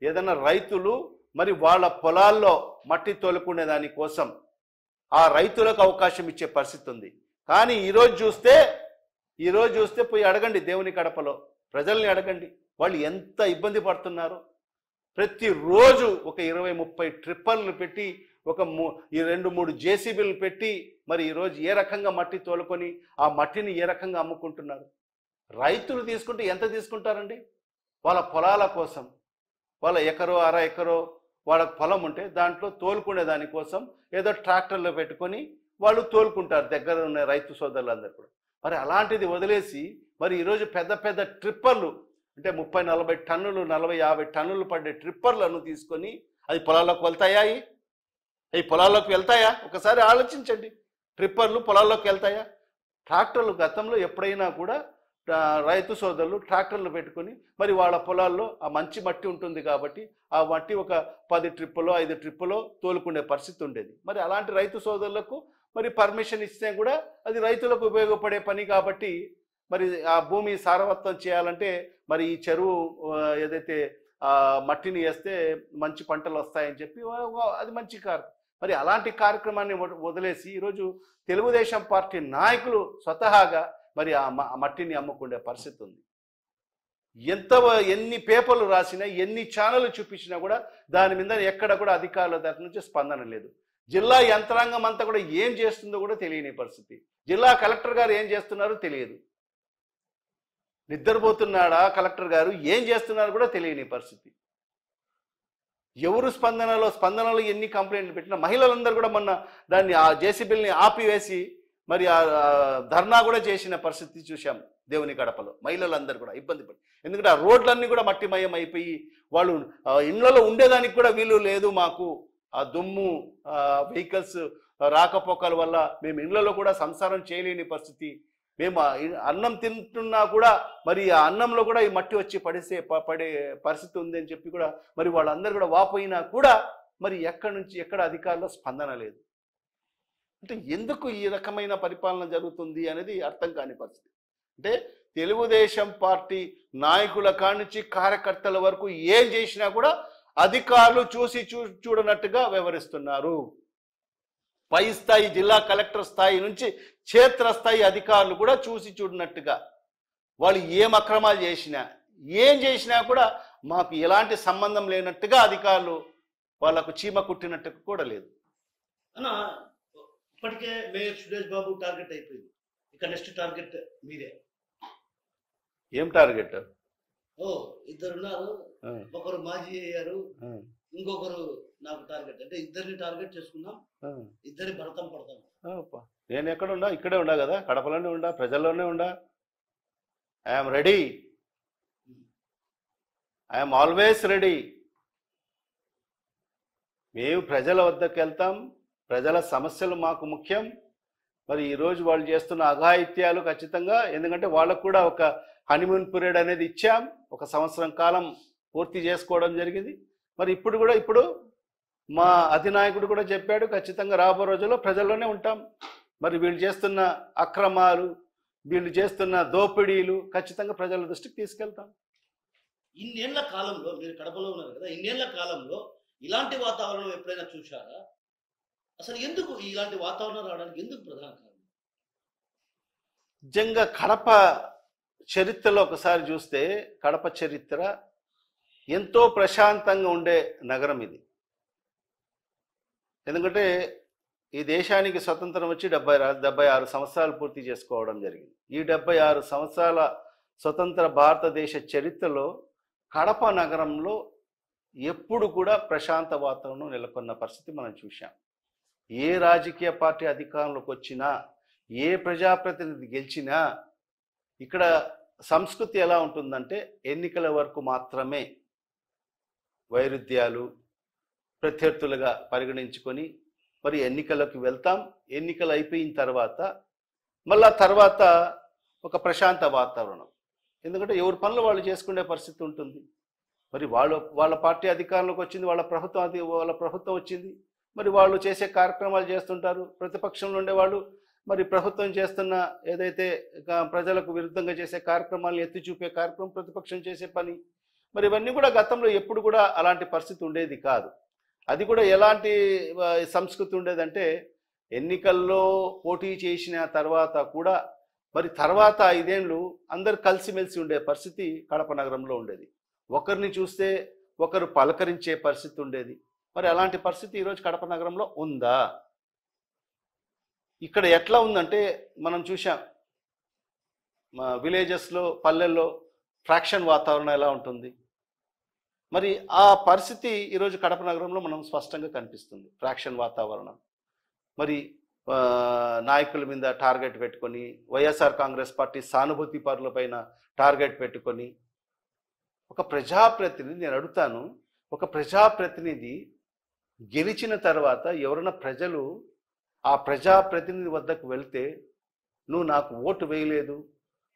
ఏదన్నా రైతులు మరి వాళ్ళ పొలాల్లో మట్టి తోలుకునే దానికోసం ఆ రైతులకు అవకాశం ఇచ్చే పరిస్థితి ఉంది. కానీ ఈరోజు చూస్తే పోయి అడగండి, దేవుని కడపలో ప్రజల్ని అడగండి, వాళ్ళు ఎంత ఇబ్బంది పడుతున్నారు. ప్రతిరోజు ఒక 20-30 ట్రిప్పర్లు పెట్టి ఒక 2-3 జేసీబీలు పెట్టి మరి ఈరోజు ఏ రకంగా మట్టి తోలుకొని ఆ మట్టిని ఏ రకంగా అమ్ముకుంటున్నారు. రైతులు తీసుకుంటే ఎంత తీసుకుంటారండి? వాళ్ళ పొలాల కోసం, వాళ్ళ ఎకరో అర ఎకరో వాళ్ళకి పొలం ఉంటే దాంట్లో తోలుకునే దానికోసం ఏదో ట్రాక్టర్లో పెట్టుకొని వాళ్ళు తోలుకుంటారు దగ్గర ఉన్న రైతు సోదరులందరూ కూడా. మరి అలాంటిది వదిలేసి మరి ఈరోజు పెద్ద పెద్ద ట్రిప్పర్లు అంటే 30-40 టన్నులు 40-50 టన్నులు పడ్డే ట్రిప్పర్లను తీసుకొని అది పొలాల్లోకి వెళ్తాయా? అవి పొలాల్లోకి వెళ్తాయా? ఒకసారి ఆలోచించండి. ట్రిప్పర్లు పొలాల్లోకి వెళ్తాయా? ట్రాక్టర్లు గతంలో ఎప్పుడైనా కూడా రైతు సోదరులు ట్రాక్టర్లు పెట్టుకొని మరి వాళ్ళ పొలాల్లో ఆ మంచి మట్టి ఉంటుంది కాబట్టి ఆ మట్టి ఒక 10 ట్రిప్పులో 5 ట్రిప్పులో తోలుకునే పరిస్థితి ఉండేది. మరి అలాంటి రైతు సోదరులకు మరి పర్మిషన్ ఇస్తే కూడా అది రైతులకు ఉపయోగపడే పని కాబట్టి మరి ఆ భూమి సారవంతం చేయాలంటే మరి ఈ చెరువు ఏదైతే మట్టిని వేస్తే మంచి పంటలు వస్తాయని చెప్పి అది మంచి కార్యక్రమం. మరి అలాంటి కార్యక్రమాన్ని వదిలేసి ఈరోజు తెలుగుదేశం పార్టీ నాయకులు స్వతహాగా మరి ఆ మట్టిని అమ్ముకునే పరిస్థితి ఉంది. ఎన్ని పేపర్లు రాసినా ఎన్ని ఛానళ్ళు చూపించినా కూడా దాని మీద ఎక్కడ కూడా అధికారుల దగ్గర నుంచి స్పందన లేదు. జిల్లా యంత్రాంగం అంతా కూడా ఏం చేస్తుందో కూడా తెలియని పరిస్థితి. జిల్లా కలెక్టర్ గారు ఏం చేస్తున్నారో తెలియదు. నిద్రపోతున్నాడా కలెక్టర్ గారు, ఏం చేస్తున్నారు కూడా తెలియని పరిస్థితి. ఎవరు స్పందనలో ఎన్ని కంప్లైంట్లు పెట్టినా మహిళలందరూ కూడా మొన్న దాన్ని ఆ జేసీబీల్ని ఆపివేసి మరి ఆ ధర్నా కూడా చేసిన పరిస్థితి చూశాం దేవుని కడపలో. మహిళలందరూ కూడా ఇబ్బంది పడి, ఎందుకంటే ఆ రోడ్లన్నీ కూడా మట్టిమయం అయిపోయి వాళ్ళు ఇళ్లలో ఉండేదానికి కూడా వీలు లేదు. మాకు ఆ దుమ్ము వెహికల్స్ రాకపోకల వల్ల మేము ఇళ్లలో కూడా సంసారం చేయలేని పరిస్థితి. మేము అన్నం తింటున్నా కూడా మరి ఆ అన్నంలో కూడా ఈ మట్టి వచ్చి పడే పరిస్థితి ఉంది అని చెప్పి కూడా మరి వాళ్ళందరూ కూడా వాపోయినా కూడా మరి ఎక్కడ అధికారుల స్పందన లేదు. అంటే ఎందుకు ఈ రకమైన పరిపాలన జరుగుతుంది అనేది అర్థం కాని పరిస్థితి. అంటే తెలుగుదేశం పార్టీ నాయకుల కానుంచి కార్యకర్తల వరకు ఏం చేసినా కూడా అధికారులు చూడనట్టుగా వ్యవహరిస్తున్నారు. పై స్థాయి జిల్లా కలెక్టర్ స్థాయి నుంచి క్షేత్రస్థాయి అధికారులు కూడా చూడనట్టుగా వాళ్ళు ఏం అక్రమాలు చేసినా ఏం చేసినా కూడా మాకు ఎలాంటి సంబంధం లేనట్టుగా అధికారులు వాళ్ళకు చీమ కుట్టినట్టు కూడా లేదు. అన్న ఇప్పటికే మేయర్ సురేష్ బాబు టార్గెట్ అయిపోయింది. ఇక నెక్స్ట్ టార్గెట్ మీరే. ఏం టార్గెట్? ఇద్దరున్నారు, ఒకరు మాజీ అయ్యారు, ఇంకొకరు నాకు టార్గెట్. అంటే ఇద్దరిని టార్గెట్ చేసుకున్నాం, ఇద్దరి భరతం పడతాం. నేను ఎక్కడ ఉండా? ఇక్కడే ఉండా కదా, కడపలోనే ఉండా, ప్రజల్లోనే ఉండా. I'm ready, I'm always ready. మేము ప్రజల వద్దకు వెళ్తాం, ప్రజల సమస్యలు మాకు ముఖ్యం. మరి ఈరోజు వాళ్ళు చేస్తున్న అఘాయిత్యాలు ఖచ్చితంగా, ఎందుకంటే వాళ్ళకు కూడా ఒక హనీమూన్ పీరియడ్ అనేది ఇచ్చాం, 1 సంవత్సరం కాలం పూర్తి చేసుకోవడం జరిగింది. మరి ఇప్పుడు మా అధినాయకుడు కూడా చెప్పాడు, ఖచ్చితంగా రాబో రోజుల్లో ప్రజల్లోనే ఉంటాం. మరి వీళ్ళు చేస్తున్న అక్రమాలు, వీళ్ళు చేస్తున్న దోపిడీలు ఖచ్చితంగా ప్రజల దృష్టికి తీసుకెళ్తాం. ఇన్నేళ్ల కాలంలో మీరు కడపలో ఉన్నారు కదా, ఇన్నేళ్ల కాలంలో ఇలాంటి వాతావరణం ఎప్పుడైనా చూశారా? అసలు ఎందుకు ఇలాంటి వాతావరణం రావడానికి ఎందుకు ప్రధాన కారణం? నిజంగా కడప చరిత్రలో ఒకసారి చూస్తే కడప చరిత్ర ఎంతో ప్రశాంతంగా ఉండే నగరం ఇది. ఎందుకంటే ఈ దేశానికి స్వతంత్రం వచ్చి 76 సంవత్సరాలు పూర్తి చేసుకోవడం జరిగింది. ఈ 76 సంవత్సరాల స్వతంత్ర భారతదేశ చరిత్రలో కడప నగరంలో ఎప్పుడు కూడా ప్రశాంత వాతావరణం నెలకొన్న పరిస్థితి మనం చూశాం. ఏ రాజకీయ పార్టీ అధికారంలోకి వచ్చినా, ఏ ప్రజాప్రతినిధి గెలిచినా ఇక్కడ సంస్కృతి ఎలా ఉంటుందంటే ఎన్నికల వరకు మాత్రమే వైరుధ్యాలు ప్రత్యర్థులుగా పరిగణించుకొని మరి ఎన్నికలకు వెళ్తాం. ఎన్నికలు అయిపోయిన తర్వాత ఒక ప్రశాంత వాతావరణం, ఎందుకంటే ఎవరి పనులు వాళ్ళు చేసుకునే పరిస్థితి ఉంటుంది. మరి వాళ్ళ పార్టీ అధికారంలోకి వచ్చింది, వాళ్ళ ప్రభుత్వం వచ్చింది, మరి వాళ్ళు చేసే కార్యక్రమాలు చేస్తుంటారు. ప్రతిపక్షంలో ఉండేవాళ్ళు మరి ప్రభుత్వం చేస్తున్న ఏదైతే ప్రజలకు విరుద్ధంగా చేసే కార్యక్రమాలను ఎత్తి చూపే కార్యక్రమం ప్రతిపక్షం చేసే పని. మరి ఇవన్నీ కూడా గతంలో ఎప్పుడు కూడా అలాంటి పరిస్థితి ఉండేది కాదు. అది కూడా ఎలాంటి సంస్కృతి ఉండేదంటే ఎన్నికల్లో పోటీ చేసిన తర్వాత కూడా మరి తర్వాత 5 ఏళ్ళు అందరు కలిసిమెలిసి ఉండే పరిస్థితి కడప నగరంలో ఉండేది. ఒకరిని చూస్తే ఒకరు పలకరించే పరిస్థితి ఉండేది. మరి అలాంటి పరిస్థితి ఈరోజు కడప నగరంలో ఉందా? ఇక్కడ ఎట్లా ఉందంటే మనం చూసాం, మా విలేజెస్లో, పల్లెల్లో ఫ్రాక్షన్ వాతావరణం ఎలా ఉంటుంది. మరి ఆ పరిస్థితి ఈరోజు కడప నగరంలో మనం స్పష్టంగా కనిపిస్తుంది. ఫ్రాక్షన్ వాతావరణం. మరి నాయకుల మీద టార్గెట్ పెట్టుకొని, వైఎస్ఆర్ కాంగ్రెస్ పార్టీ సానుభూతి పరుల పైన టార్గెట్ పెట్టుకొని, ఒక ప్రజాప్రతినిధి, నేను అడుగుతాను, ఒక ప్రజాప్రతినిధి గెలిచిన తర్వాత ఎవరైనా ప్రజలు ఆ ప్రజాప్రతినిధి వద్దకు వెళ్తే, నువ్వు నాకు ఓటు వేయలేదు,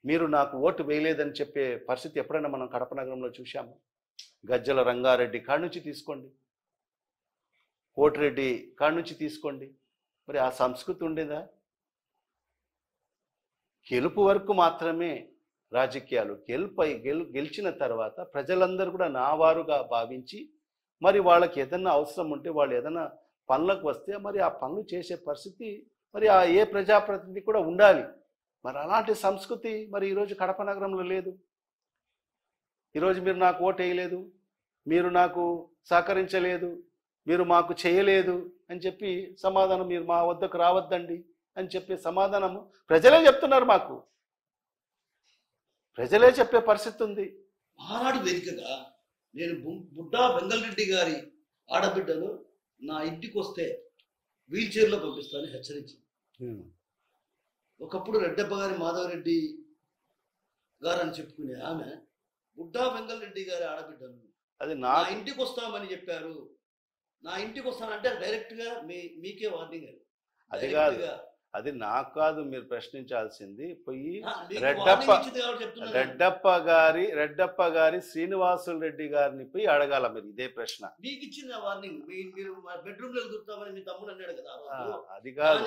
మీరు నాకు ఓటు వేయలేదని చెప్పే పరిస్థితి ఎప్పుడైనా మనం కడప నగరంలో చూశాము? గజ్జల రంగారెడ్డి కాడి నుంచి తీసుకోండి, కోటిరెడ్డి కాడి నుంచి తీసుకోండి. మరి ఆ సంస్కృతి ఉండేదా? గెలుపు వరకు మాత్రమే రాజకీయాలు. గెలిచిన తర్వాత ప్రజలందరూ కూడా నా వారుగా భావించి, మరి వాళ్ళకి ఏదన్నా అవసరం ఉంటే, వాళ్ళు ఏదైనా పనులకు వస్తే మరి ఆ పనులు చేసే పరిస్థితి మరి ఆ ఏ ప్రజాప్రతినిధి కూడా ఉండాలి. మరి అలాంటి సంస్కృతి మరి ఈరోజు కడప నగరంలో లేదు. ఈరోజు మీరు నాకు ఓటు వేయలేదు, మీరు నాకు సహకరించలేదు, మీరు మాకు చేయలేదు అని చెప్పి సమాధానం, మీరు మా వద్దకు రావద్దండి అని చెప్పే సమాధానము ప్రజలే చెప్తున్నారు. మాకు ప్రజలే చెప్పే పరిస్థితి ఉంది. మహానాడు వేదికగా నేను బుడ్డా వెంగళరెడ్డి గారి ఆడబిడ్డను నా ఇంటికి వస్తే వీల్ చైర్లో పంపిస్తానని హెచ్చరించింది. ఒకప్పుడు రెడ్డప్ప గారి మాధవరెడ్డి గారు అని చెప్పుకునే ఆమె బుడ్డా వెంగళరెడ్డి గారి ఆడబిడ్డను అది నా ఇంటికి వస్తామని చెప్పారు. నా ఇంటికి వస్తానంటే డైరెక్ట్ గా మీకే వార్నింగ్. అది కాదు, అది నాకు కాదు మీరు ప్రశ్నించాల్సింది. పోయి రెడ్డప్ప గారి శ్రీనివాసులు రెడ్డి గారిని పోయి అడగాల మీరు ఇదే ప్రశ్న. మీకు ఇచ్చిన వార్నింగ్, మీరు బెడ్రూమ్ లో ఎదుగుతామని మీ తమ్ముడు అన్నాడు కదా. అది కాదు,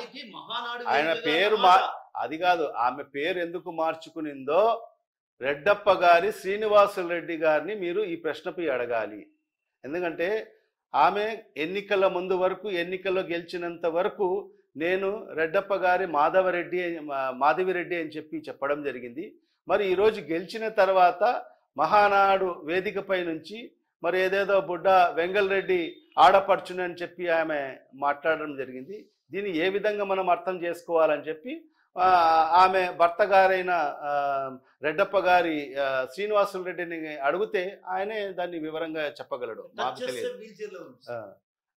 ఆయన పేరు అది కాదు, ఆమె పేరు ఎందుకు మార్చుకునిందో రెడ్డప్ప గారి శ్రీనివాసులు రెడ్డి గారిని మీరు ఈ ప్రశ్నపై అడగాలి. ఎందుకంటే ఆమె ఎన్నికల ముందు వరకు, ఎన్నికల్లో గెలిచినంత వరకు నేను రెడ్డప్ప గారి మాధవిరెడ్డి అని చెప్పడం జరిగింది. మరి ఈరోజు గెలిచిన తర్వాత మహానాడు వేదికపై నుంచి మరి ఏదేదో బుడ్డా వెంగళరెడ్డి ఆడపడుచునని చెప్పి ఆమె మాట్లాడడం జరిగింది. దీన్ని ఏ విధంగా మనం అర్థం చేసుకోవాలని చెప్పి ఆమె భర్త గారైన రెడ్డప్ప గారి శ్రీనివాసులు రెడ్డిని అడిగితే ఆయనే దాన్ని వివరంగా చెప్పగలడు. మాకు తెలియదు.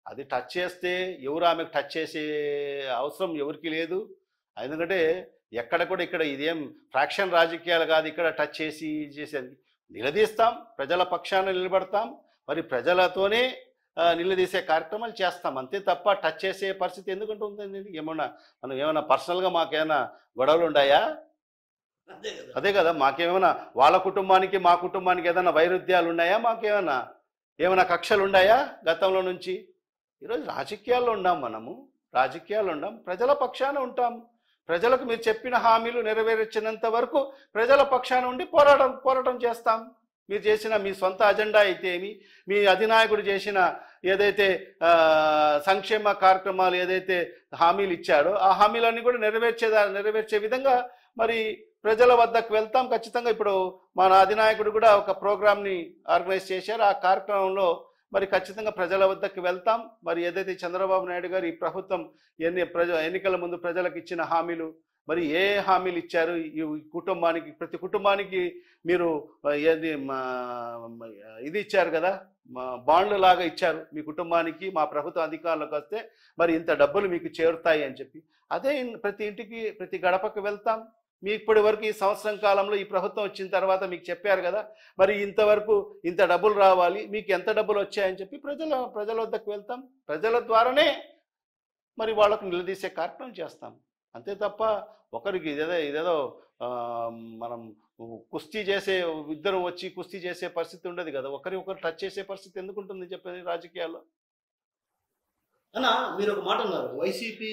అది టచ్ చేస్తే ఎవరు ఆమెకు టచ్ చేసే అవసరం ఎవరికి లేదు. ఎందుకంటే ఎక్కడ కూడా ఇక్కడ ఇదేం ఫ్రాక్షన్ రాజకీయాలు కాదు. ఇక్కడ టచ్ చేసేది నిలదీస్తాం, ప్రజల పక్షాన నిలబడతాం, మరి ప్రజలతోనే నిలదీసే కార్యక్రమాలు చేస్తాం, అంతే తప్ప టచ్ చేసే పరిస్థితి ఎందుకంటే ఉంటుంది. ఏమన్నా పర్సనల్గా మాకేమైనా గొడవలు ఉన్నాయా? అదే కదా, మాకేమైనా వాళ్ళ కుటుంబానికి మా కుటుంబానికి ఏదైనా వైరుధ్యాలు ఉన్నాయా? ఏమైనా కక్షలు ఉన్నాయా గతంలో నుంచి? ఈరోజు రాజకీయాల్లో ఉన్నాం, ప్రజల పక్షాన ఉంటాం. ప్రజలకు మీరు చెప్పిన హామీలు నెరవేర్చినంత వరకు ప్రజల పక్షాన ఉండి పోరాటం చేస్తాం. మీరు చేసిన మీ సొంత అజెండా అయితే ఏమి, మీ అధినాయకుడు చేసిన ఏదైతే సంక్షేమ కార్యక్రమాలు ఏదైతే హామీలు ఇచ్చాడో ఆ హామీలన్నీ కూడా నెరవేర్చే విధంగా మరి ప్రజల వద్దకు వెళ్తాం ఖచ్చితంగా. ఇప్పుడు మన అధినాయకుడు కూడా ఒక ప్రోగ్రామ్ని ఆర్గనైజ్ చేశారు. ఆ కార్యక్రమంలో మరి ఖచ్చితంగా ప్రజల వద్దకు వెళ్తాం. మరి ఏదైతే చంద్రబాబు నాయుడు గారు ఈ ప్రభుత్వం ఎన్నికల ముందు ప్రజలకు ఇచ్చిన హామీలు, మరి ఏ హామీలు ఇచ్చారు ఈ కుటుంబానికి, ప్రతి కుటుంబానికి మీరు ఇది ఇచ్చారు కదా, బాండ్లు లాగా ఇచ్చారు మీ కుటుంబానికి, మా ప్రభుత్వం అధికారంలోకి వస్తే మరి ఇంత డబ్బులు మీకు చేరుతాయి అని చెప్పి. అదే ప్రతి ఇంటికి, ప్రతి గడపకు వెళ్తాం. మీ ఇప్పటి వరకు ఈ సంవత్సరం కాలంలో ఈ ప్రభుత్వం వచ్చిన తర్వాత మీకు చెప్పారు కదా, మరి ఇంతవరకు ఇంత డబ్బులు రావాలి, మీకు ఎంత డబ్బులు వచ్చాయని చెప్పి ప్రజల వద్దకు వెళ్తాం. ప్రజల ద్వారానే మరి వాళ్ళకు నిలదీసే కార్యక్రమం చేస్తాం, అంతే తప్ప ఒకరికి ఇదేదో మనం కుస్తీ చేసే ఇద్దరు వచ్చి కుస్తీ చేసే పరిస్థితి ఉండదు కదా. ఒకరు టచ్ చేసే పరిస్థితి ఎందుకు ఉంటుంది చెప్పేది రాజకీయాల్లో? అన్న మీరు ఒక మాట అన్నారు, వైసీపీ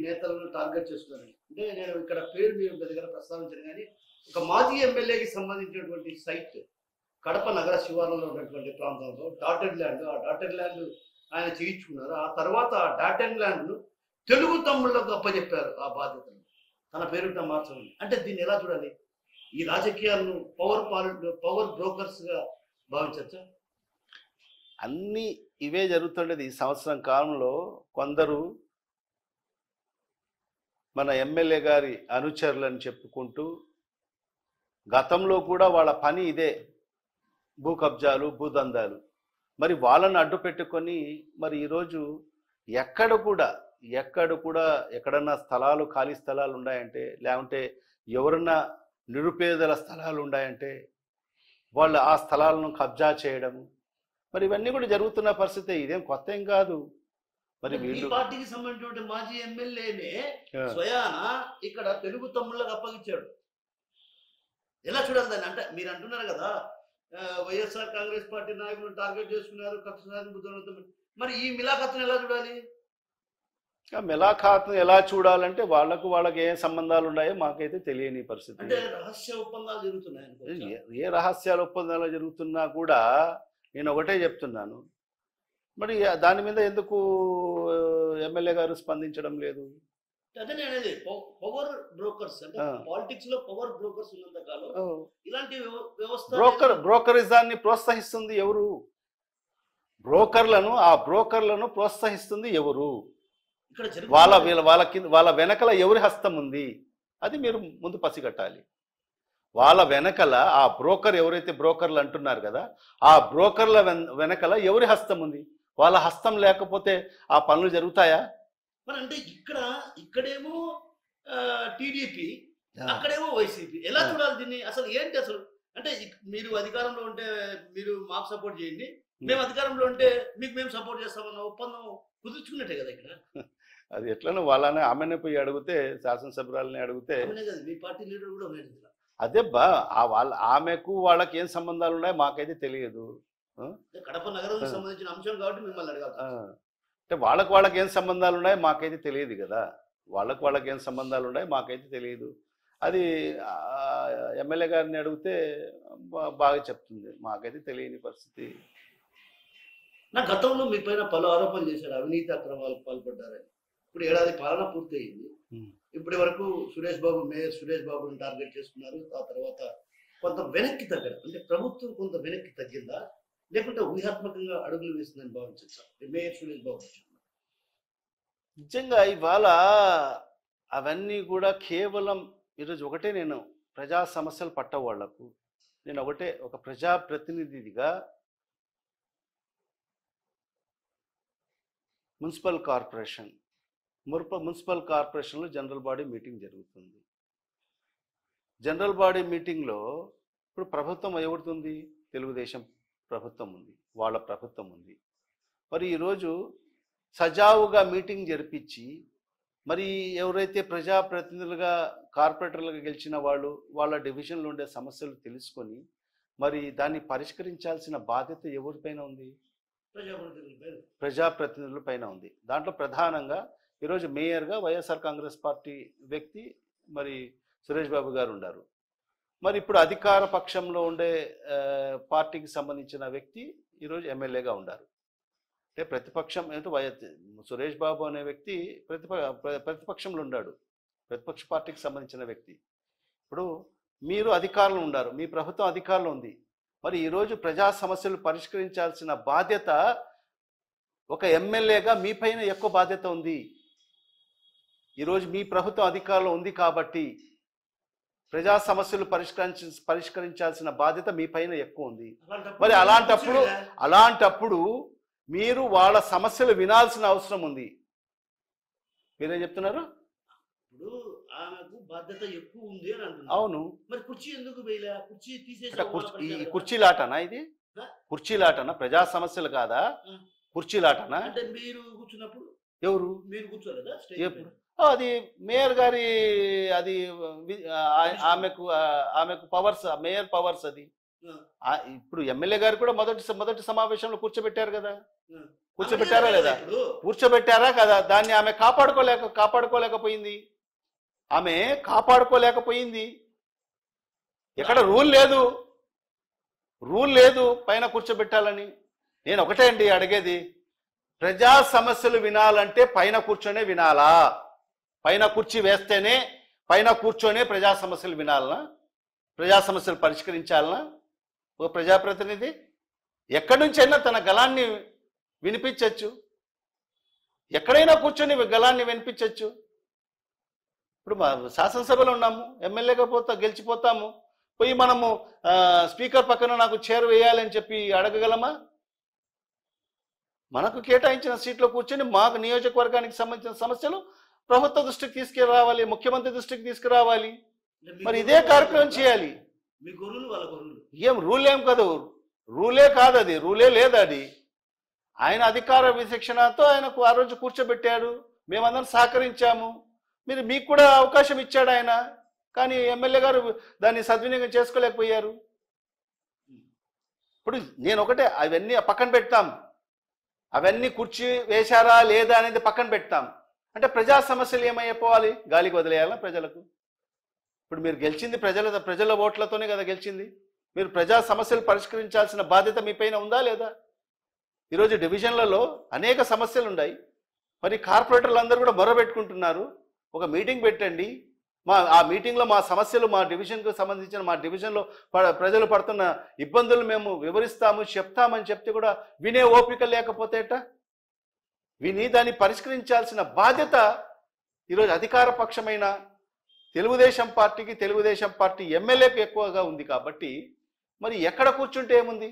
నేతలను టార్గెట్ చేస్తున్నారని. అంటే నేను ఇక్కడ పేరు మీరు దగ్గర ప్రస్తావించాను, కానీ ఒక మాజీ ఎమ్మెల్యేకి సంబంధించినటువంటి సైట్ కడప నగర శివార్లలో ఉన్నటువంటి ప్రాంతంలో డాటెడ్ ల్యాండ్, ఆ డాటెడ్ ల్యాండ్ ఆయన చేయించుకున్నారు. ఆ తర్వాత ఆ డాటెడ్ ల్యాండ్ను తెలుగు తమ్ముళ్లకు అప్పచెప్పారు ఆ బాధ్యతను, తన పేరుట మార్చమని. అంటే దీన్ని ఎలా చూడాలి? ఈ రాజకీయాలను పవర్ బ్రోకర్స్గా భావించచ్చా? అన్నీ ఇవే జరుగుతుండేది. ఈ సంవత్సరం కాలంలో కొందరు మన ఎమ్మెల్యే గారి అనుచరులని చెప్పుకుంటూ గతంలో కూడా వాళ్ళ పని ఇదే, భూ కబ్జాలు, భూదందాలు. మరి వాళ్ళని అడ్డు పెట్టుకొని మరి ఈరోజు ఎక్కడ కూడా ఎక్కడన్నా స్థలాలు, ఖాళీ స్థలాలు ఉన్నాయంటే, లేకుంటే ఎవరన్నా నిరుపేదల స్థలాలు ఉన్నాయంటే వాళ్ళు ఆ స్థలాలను కబ్జా చేయడము, మరి ఇవన్నీ కూడా జరుగుతున్న పరిస్థితి. ఇదేం కొత్త ఏం కాదు. మరి మీ వీళ్ళు పార్టీకి సంబంధించిన మాజీ ఎమ్మెల్యేనే స్వయాన ఇక్కడ తెలుగు తమ్ముళ్ళకి అప్పగించాడు. ఎలా చూడాలి దాన్ని? అంటే మీరు అంటున్నారు కదా, వైఎస్ఆర్ కాంగ్రెస్ పార్టీ నాయకులను టార్గెట్ చేసుకున్నారు, కక్ష సాధింపు. మరి ఈ మిలాఖత్ను ఎలా చూడాలి? మిలాఖాత్ను ఎలా చూడాలంటే వాళ్ళకి ఏ సంబంధాలు ఉన్నాయో మాకైతే తెలియని పరిస్థితి. అంటే రహస్య ఒప్పందాలు జరుగుతున్నాయి. ఏ రహస్యాల ఒప్పందాలు జరుగుతున్నా కూడా నేను ఒకటే చెప్తున్నాను, మరి దాని మీద ఎందుకు ఎమ్మెల్యే గారు స్పందించడం లేదు? అదే అనేది పవర్ బ్రోకర్స్, అంటే పాలిటిక్స్ లో పవర్ బ్రోకర్స్ ఉన్నంత కాలం ఇలాంటి వ్యవస్థ బ్రోకరిజాన్ని ప్రోత్సహిస్తుంది ఎవరు? బ్రోకర్లను ప్రోత్సహిస్తుంది ఎవరు? వాళ్ళ వెనకల ఎవరి హస్తం ఉంది? అది మీరు ముందు పసిగట్టాలి. వాళ్ళ వెనకల ఆ బ్రోకర్, ఎవరైతే బ్రోకర్లు అంటున్నారు కదా, ఆ బ్రోకర్ల వెనకల ఎవరి హస్తం ఉంది? వాళ్ళ హస్తం లేకపోతే ఆ పనులు జరుగుతాయా? మరి అంటే ఇక్కడేమో టీడీపీ, అక్కడేమో వైసీపీ. ఎలా చూడాలి దీన్ని? అసలు ఏంటి అసలు? అంటే మీరు అధికారంలో ఉంటే మీరు మాకు సపోర్ట్ చేయండి, మేము అధికారంలో ఉంటే మీకు మేము సపోర్ట్ చేస్తామన్న ఒప్పందం కుదుర్చుకున్నట్టే కదా ఇక్కడ. అది ఎట్లనో వాళ్ళని ఆమెనే పోయి అడిగితే, శాసనసభ్యురాలని అడిగితే, మీ పార్టీ లీడర్ కూడా అదే ఆమెకు వాళ్ళకి ఏం సంబంధాలు ఉన్నాయో మాకైతే తెలియదు. కడప నగరం సంబంధించిన అంశం కాబట్టి మిమ్మల్ని అడగాలి. అంటే వాళ్ళకి ఏం సంబంధాలు ఉన్నాయో మాకైతే తెలియదు కదా. వాళ్ళకి ఏం సంబంధాలు ఉన్నాయో మాకైతే తెలియదు. అది ఎమ్మెల్యే గారిని అడిగితే బాగా చెప్తుంది. మాకైతే తెలియని పరిస్థితి. నా గతంలో మీ పైన పలు ఆరోపణలు చేశారు, అవినీతి అక్రమాలకు పాల్పడ్డారని. ఇప్పుడు ఏడాది పాలన పూర్తయింది. ఇప్పటి వరకు మేయర్ సురేష్ బాబుని టార్గెట్ చేసుకున్నారు. ఆ తర్వాత కొంత వెనక్కి తగ్గడం, అంటే ప్రభుత్వం కొంత వెనక్కి తగ్గిందా, లేకుంటే ఊహాత్మకంగా అడుగులు వేస్తుందని భావించచ్చా మేయర్ సురేష్ బాబు? నిజంగా ఇవాళ అవన్నీ కూడా కేవలం ఈరోజు ఒకటే, నేను ప్రజా సమస్యలు పట్టవాళ్లకు నేను ఒకటే, ఒక ప్రజాప్రతినిధిగా మున్సిపల్ కార్పొరేషన్లో జనరల్ బాడీ మీటింగ్ జరుగుతుంది. జనరల్ బాడీ మీటింగ్లో ఇప్పుడు ప్రభుత్వం ఎవరుతుంది? తెలుగుదేశం ప్రభుత్వం ఉంది, వాళ్ళ ప్రభుత్వం ఉంది. మరి ఈరోజు సజావుగా మీటింగ్ జరిపించి, మరి ఎవరైతే ప్రజాప్రతినిధులుగా కార్పొరేటర్లుగా గెలిచిన వాళ్ళ డివిజన్లో ఉండే సమస్యలు తెలుసుకొని మరి దాన్ని పరిష్కరించాల్సిన బాధ్యత ఎవరిపైన ఉంది? ప్రజాప్రతినిధుల పైన ఉంది. దాంట్లో ప్రధానంగా ఈరోజు మేయర్గా వైఎస్ఆర్ కాంగ్రెస్ పార్టీ వ్యక్తి మరి సురేష్ బాబు గారు ఉన్నారు. మరి ఇప్పుడు అధికార పక్షంలో ఉండే పార్టీకి సంబంధించిన వ్యక్తి ఈరోజు ఎమ్మెల్యేగా ఉన్నారు. అంటే ప్రతిపక్షం సురేష్ బాబు అనే వ్యక్తి ప్రతిపక్షంలో ఉన్నాడు, ప్రతిపక్ష పార్టీకి సంబంధించిన వ్యక్తి. ఇప్పుడు మీరు అధికారంలో ఉన్నారు, మీ ప్రభుత్వం అధికారంలో ఉంది. మరి ఈరోజు ప్రజా సమస్యలు పరిష్కరించాల్సిన బాధ్యత ఒక ఎమ్మెల్యేగా మీ పైన ఎక్కువ బాధ్యత ఉంది. ఈరోజు మీ ప్రభుత్వం అధికారంలో ఉంది కాబట్టి ప్రజా సమస్యలు పరిష్కరించాల్సిన బాధ్యత మీ పైన ఎక్కువ ఉంది. మరి అలాంటప్పుడు మీరు వాళ్ళ సమస్యలు వినాల్సిన అవసరం ఉంది. మీరేం చెప్తున్నారు? ఇప్పుడు ఆమెకు బాధ్యత ఎక్కువ ఉంది అని అంటున్నారు. అవును, మరి కుర్చీ ఎందుకు వేయలే? కుర్చీ తీసేసి ఈ కుర్చీలాటనా? ఇది కుర్చీలాటనా? ప్రజా సమస్యలు కాదా? కుర్చీలాటనా? అంటే మీరు కూర్చున్నప్పుడు ఎవరు? మీరు కూర్చోలేదా? అది మేయర్ గారి, అది ఆమెకు పవర్స్, మేయర్ పవర్స్. అది ఇప్పుడు ఎమ్మెల్యే గారు కూడా మొదటి సమావేశంలో కూర్చోబెట్టారు కదా. కూర్చోబెట్టారా లేదా? కూర్చోబెట్టారా కదా. దాన్ని ఆమె కాపాడుకోలేకపోయింది. ఎక్కడ రూల్ లేదు పైన కూర్చోబెట్టాలని. నేను ఒకటే అండి అడిగేది, ప్రజా సమస్యలు వినాలంటే పైన కూర్చొనే వినాలా? పైన కుర్చీ వేస్తేనే, పైన కూర్చొనే ప్రజా సమస్యలు వినాలనా? ప్రజా సమస్యలు పరిష్కరించాలనా ఒక ప్రజాప్రతినిధి? ఎక్కడి నుంచైనా తన గళాన్ని వినిపించవచ్చు, ఎక్కడైనా కూర్చొని గళాన్ని వినిపించవచ్చు. ఇప్పుడు మా శాసనసభలో ఉన్నాము, ఎమ్మెల్యేగా గెలిచిపోతాము, పోయి మనము స్పీకర్ పక్కన నాకు చైర్ వేయాలని చెప్పి అడగగలమా? మనకు కేటాయించిన సీట్లో కూర్చొని మాకు నియోజకవర్గానికి సంబంధించిన సమస్యలు ప్రభుత్వ దృష్టికి తీసుకురావాలి, ముఖ్యమంత్రి దృష్టికి తీసుకురావాలి. మరి ఇదే కార్యక్రమం చేయాలి. మీ గొర్రెలు వాళ్ళ గొర్రెలు ఏం రూల్ ఏం కాదు, రూలే కాదు, అది రూలే లేదు. అది ఆయన అధికార విచక్షణతో ఆయనకు ఆ రోజు కూర్చోబెట్టారు, మేమందరం సహకరించాము. మీకు కూడా అవకాశం ఇచ్చాడు ఆయన, కానీ ఎమ్మెల్యే గారు దాన్ని సద్వినియోగం చేసుకోలేకపోయారు. ఇప్పుడు నేను ఒకటే, అవన్నీ పక్కన పెడతాం, అవన్నీ కుర్చీ వేశారా లేదా అనేది పక్కన పెడతాం. అంటే ప్రజా సమస్యలు ఏమైపోవాలి, గాలికి వదిలేయాలా ప్రజలకు? ఇప్పుడు మీరు గెలిచింది ప్రజల ఓట్లతోనే కదా గెలిచింది. మీరు ప్రజా సమస్యలు పరిష్కరించాల్సిన బాధ్యత మీ పైన ఉందా లేదా? ఈరోజు డివిజన్లలో అనేక సమస్యలు ఉన్నాయి. మరి కార్పొరేటర్లు అందరూ కూడా మొరబెట్టుకుంటున్నారు. ఒక మీటింగ్ పెట్టండి, ఆ మీటింగ్లో మా సమస్యలు, మా డివిజన్కు సంబంధించిన మా డివిజన్లో ప్రజలు పడుతున్న ఇబ్బందులు మేము వివరిస్తాము, చెప్తామని చెప్తే కూడా వినే ఓపిక లేకపోతేట, విని దాన్ని పరిష్కరించాల్సిన బాధ్యత ఈరోజు అధికార పక్షమైన తెలుగుదేశం పార్టీకి, తెలుగుదేశం పార్టీ ఎమ్మెల్యేకు ఎక్కువగా ఉంది. కాబట్టి మరి ఎక్కడ కూర్చుంటే ఏముంది?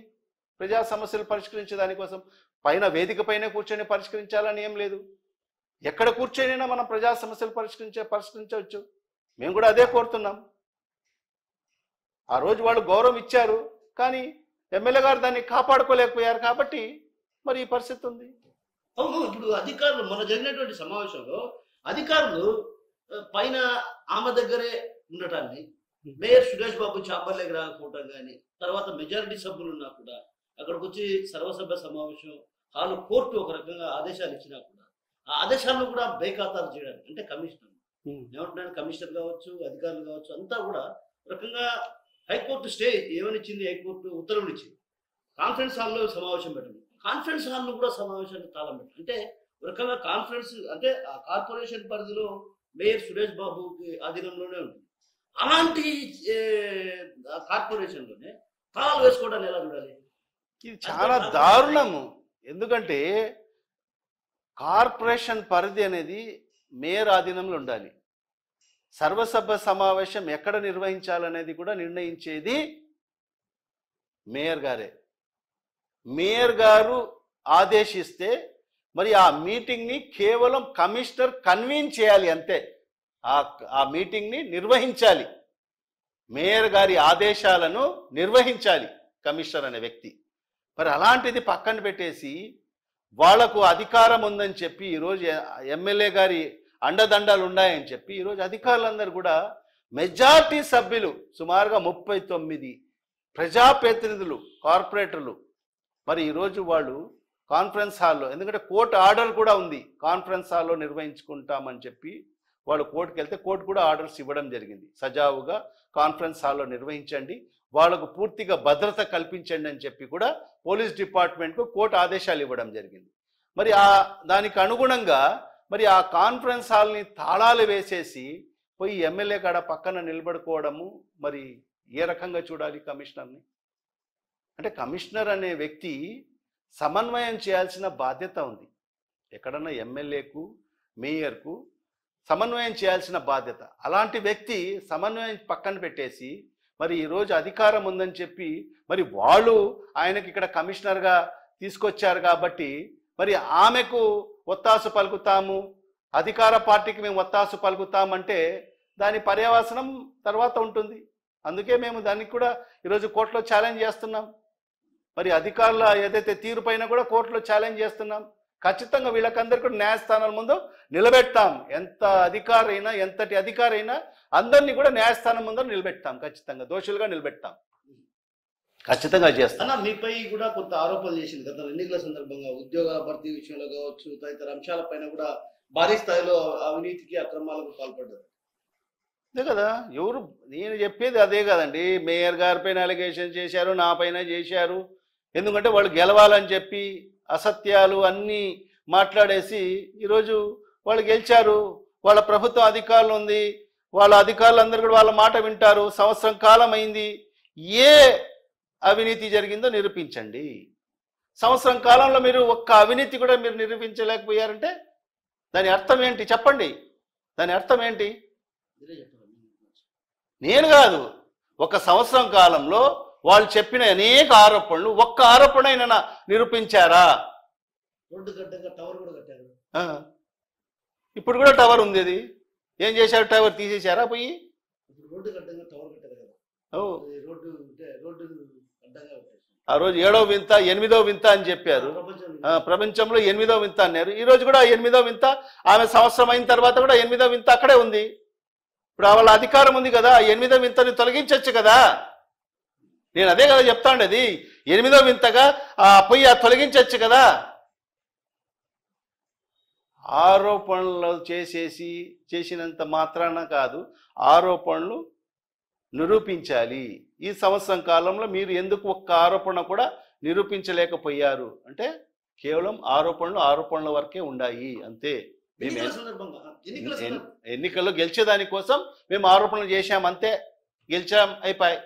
ప్రజా సమస్యలు పరిష్కరించే దానికోసం పైన వేదిక పైన కూర్చొని పరిష్కరించాలని ఏం లేదు. ఎక్కడ కూర్చొనైనా మనం ప్రజా సమస్యలు పరిష్కరించవచ్చు. మేము కూడా అదే కోరుతున్నాం. ఆ రోజు వాళ్ళు గౌరవం ఇచ్చారు, కానీ ఎమ్మెల్యే గారు దాన్ని కాపాడుకోలేకపోయారు. కాబట్టి మరి ఈ పరిస్థితి ఉంది. అవును, ఇప్పుడు అధికారులు మొన్న జరిగినటువంటి సమావేశంలో అధికారులు పైన ఆమె దగ్గరే ఉండటాన్ని, మేయర్ సురేష్ బాబు చాంబర్లోకి రాకపోవటం కానీ, తర్వాత మెజారిటీ సభ్యులు ఉన్నా కూడా అక్కడికి వచ్చి సర్వసభ్య సమావేశం హాలు కోర్టు ఒక రకంగా ఆదేశాలు ఇచ్చినా కూడా ఆ ఆదేశాలను కూడా బేఖాతారు చేయడానికి, అంటే కమిషనర్ ఏమంటున్నాను, కమిషనర్ కావచ్చు, అధికారులు కావచ్చు, అంతా కూడా రకంగా హైకోర్టు స్టే ఏమనిచ్చింది, హైకోర్టు ఉత్తర్వులు ఇచ్చింది, కాన్ఫరెన్స్ హాల్లో సమావేశం పెట్టండి, కాన్ఫరెన్స్ హాల్ను కూడా సమావేశాన్ని తాళం పెట్టండి. అంటే ఒక రకంగా కాన్ఫరెన్స్ అంటే ఆ కార్పొరేషన్ పరిధిలో మేయర్ సురేష్ బాబుకి ఆధీనంలోనే ఉంటుంది. అలాంటి కార్పొరేషన్లోనే తాళాలు వేసుకోవడాన్ని ఎలా చూడాలి? ఇది చాలా దారుణము. ఎందుకంటే కార్పొరేషన్ పరిధి అనేది మేయర్ ఆధీనంలో ఉండాలి. సర్వసభ్య సమావేశం ఎక్కడ నిర్వహించాలనేది కూడా నిర్ణయించేది మేయర్ గారే. మేయర్ గారు ఆదేశిస్తే మరి ఆ మీటింగ్ని కేవలం కమిషనర్ కన్వీన్ చేయాలి, అంతే. ఆ మీటింగ్ని నిర్వహించాలి, మేయర్ గారి ఆదేశాలను నిర్వహించాలి కమిషనర్ అనే వ్యక్తి. మరి అలాంటిది పక్కన పెట్టేసి వాళ్లకు అధికారం ఉందని చెప్పి ఈరోజు ఎమ్మెల్యే గారి అండదండాలు ఉన్నాయని చెప్పి ఈరోజు అధికారులందరూ కూడా మెజార్టీ సభ్యులు సుమారుగా 39 ప్రజాప్రతినిధులు, కార్పొరేటర్లు మరి ఈరోజు వాళ్ళు కాన్ఫరెన్స్ హాల్లో, ఎందుకంటే కోర్టు ఆర్డర్ కూడా ఉంది, కాన్ఫరెన్స్ హాల్లో నిర్వహించుకుంటామని చెప్పి వాళ్ళు కోర్టుకు వెళ్తే కోర్టు కూడా ఆర్డర్స్ ఇవ్వడం జరిగింది. సజావుగా కాన్ఫరెన్స్ హాల్లో నిర్వహించండి, వాళ్లకు పూర్తిగా భద్రత కల్పించండి అని చెప్పి కూడా పోలీస్ డిపార్ట్మెంట్కు కోర్టు ఆదేశాలు ఇవ్వడం జరిగింది. మరి దానికి అనుగుణంగా మరి ఆ కాన్ఫరెన్స్ హాల్ని తాళాలు వేసేసి పోయి ఎమ్మెల్యే కాడ పక్కన నిలబడుకోవడము మరి ఏ రకంగా చూడాలి కమిషనర్ని? అంటే కమిషనర్ అనే వ్యక్తి సమన్వయం చేయాల్సిన బాధ్యత ఉంది. ఎక్కడన్నా ఎమ్మెల్యేకు, మేయర్కు సమన్వయం చేయాల్సిన బాధ్యత. అలాంటి వ్యక్తి సమన్వయం పక్కన పెట్టేసి మరి ఈరోజు అధికారం ఉందని చెప్పి మరి వాళ్ళు ఆయనకి ఇక్కడ కమిషనర్గా తీసుకొచ్చారు కాబట్టి మరి ఆమెకు ఒత్తాసు పలుకుతాము, అధికార పార్టీకి మేము ఒత్తాసు పలుకుతామంటే దాని పర్యవసనం తర్వాత ఉంటుంది. అందుకే మేము దానికి కూడా ఈరోజు కోర్టులో ఛాలెంజ్ చేస్తున్నాం. మరి అధికారుల ఏదైతే తీరు పైన కూడా కోర్టులో ఛాలెంజ్ చేస్తున్నాం. ఖచ్చితంగా వీళ్ళకందరికీ కూడా న్యాయస్థానాల ముందు నిలబెడతాం. ఎంతటి అధికారైనా అందరినీ కూడా న్యాయస్థానం ముందు నిలబెడతాం, ఖచ్చితంగా దోషులుగా నిలబెడతాం, ఖచ్చితంగా చేస్తాం. మీపై కూడా కొంత ఆరోపణలు చేసింది గత ఎన్నికల సందర్భంగా, ఉద్యోగాల భర్తీ విషయంలో కావచ్చు, తదితర అంశాలపైన కూడా భారీ స్థాయిలో అవినీతికి, అక్రమాలకు పాల్పడ్డారు. అదే కదా, నేను చెప్పేది అదే కదండి. మేయర్ గారి పైన అలిగేషన్ చేశారు, నా పైన చేశారు. ఎందుకంటే వాళ్ళు గెలవాలని చెప్పి అసత్యాలు అన్నీ మాట్లాడేసి ఈరోజు వాళ్ళు గెలిచారు. వాళ్ళ ప్రభుత్వం అధికారులు ఉంది, వాళ్ళ అధికారులందరూ కూడా వాళ్ళ మాట వింటారు. సంవత్సరం కాలం అయింది, ఏ అవినీతి జరిగిందో నిరూపించండి. సంవత్సరం కాలంలో మీరు ఒక్క అవినీతి కూడా మీరు నిరూపించలేకపోయారంటే దాని అర్థం ఏంటి చెప్పండి? దాని అర్థం ఏంటి? నేను కాదు, ఒక సంవత్సరం కాలంలో వాళ్ళు చెప్పిన అనేక ఆరోపణలు ఒక్క ఆరోపణ అయినా నిరూపించారా? రోడ్డు గడ్డగా టవర్ కూడా కట్టారు. ఇప్పుడు కూడా టవర్ ఉంది. అది ఏం చేశారు? టవర్ తీసేశారా పోయి? రోడ్డు గడ్డగా టవర్ కట్టారు కదా. రోడ్డు గడ్డగా ఆ రోజు 7వ వింత 8వ వింత అని చెప్పారు. ప్రపంచంలో 8వ వింత అన్నారు. ఈ రోజు కూడా 8వ వింత. ఆమె సంవత్సరం అయిన తర్వాత కూడా 8వ వింత అక్కడే ఉంది. ఇప్పుడు వాళ్ళ అధికారం ఉంది కదా, 8వ వింతని తొలగించవచ్చు కదా. నేను అదే కదా చెప్తాండేది. 8వ వింతగా పోయి తొలగించవచ్చు కదా. ఆరోపణలు చేసినంత మాత్రాన కాదు, ఆరోపణలు నిరూపించాలి. ఈ సంవత్సరం కాలంలో మీరు ఎందుకు ఒక్క ఆరోపణ కూడా నిరూపించలేకపోయారు అంటే కేవలం ఆరోపణల వరకే ఉన్నాయి అంతే. ఎన్నికల్లో గెలిచేదానికోసం మేము ఆరోపణలు చేశాం అంతే, గెలిచాం, అయిపోయి.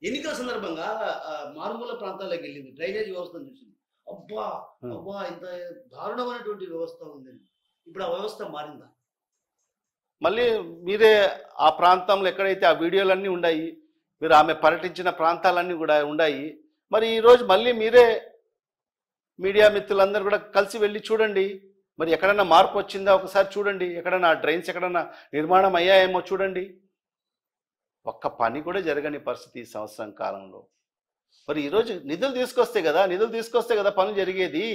ఎన్నికల సందర్భంగా మారుమూల ప్రాంతాల్లోకి వెళ్ళింది, డ్రైనేజ్ వ్యవస్థను చూసింది. అబ్బా అబ్బా ఇంత దారుణమైనటువంటి వ్యవస్థ ఉందండి. ఇప్పుడు ఆ వ్యవస్థ మారిందా? మళ్ళీ మీరే ఆ ప్రాంతంలో ఎక్కడైతే ఆ వీడియోలన్నీ ఉన్నాయి, మీరు ఆమె పర్యటించిన ప్రాంతాలన్నీ కూడా ఉన్నాయి. మరి ఈరోజు మళ్ళీ మీరే మీడియా మిత్రులందరూ కూడా కలిసి వెళ్ళి చూడండి. మరి ఎక్కడన్నా మార్పు వచ్చిందా ఒకసారి చూడండి. ఎక్కడన్నా డ్రైన్స్ ఎక్కడన్నా నిర్మాణం అయ్యాయేమో చూడండి. ఒక్క పని కూడా జరగని పరిస్థితి ఈ సంవత్సరం కాలంలో. మరి ఈరోజు నిధులు తీసుకొస్తే కదా పనులు జరిగేది.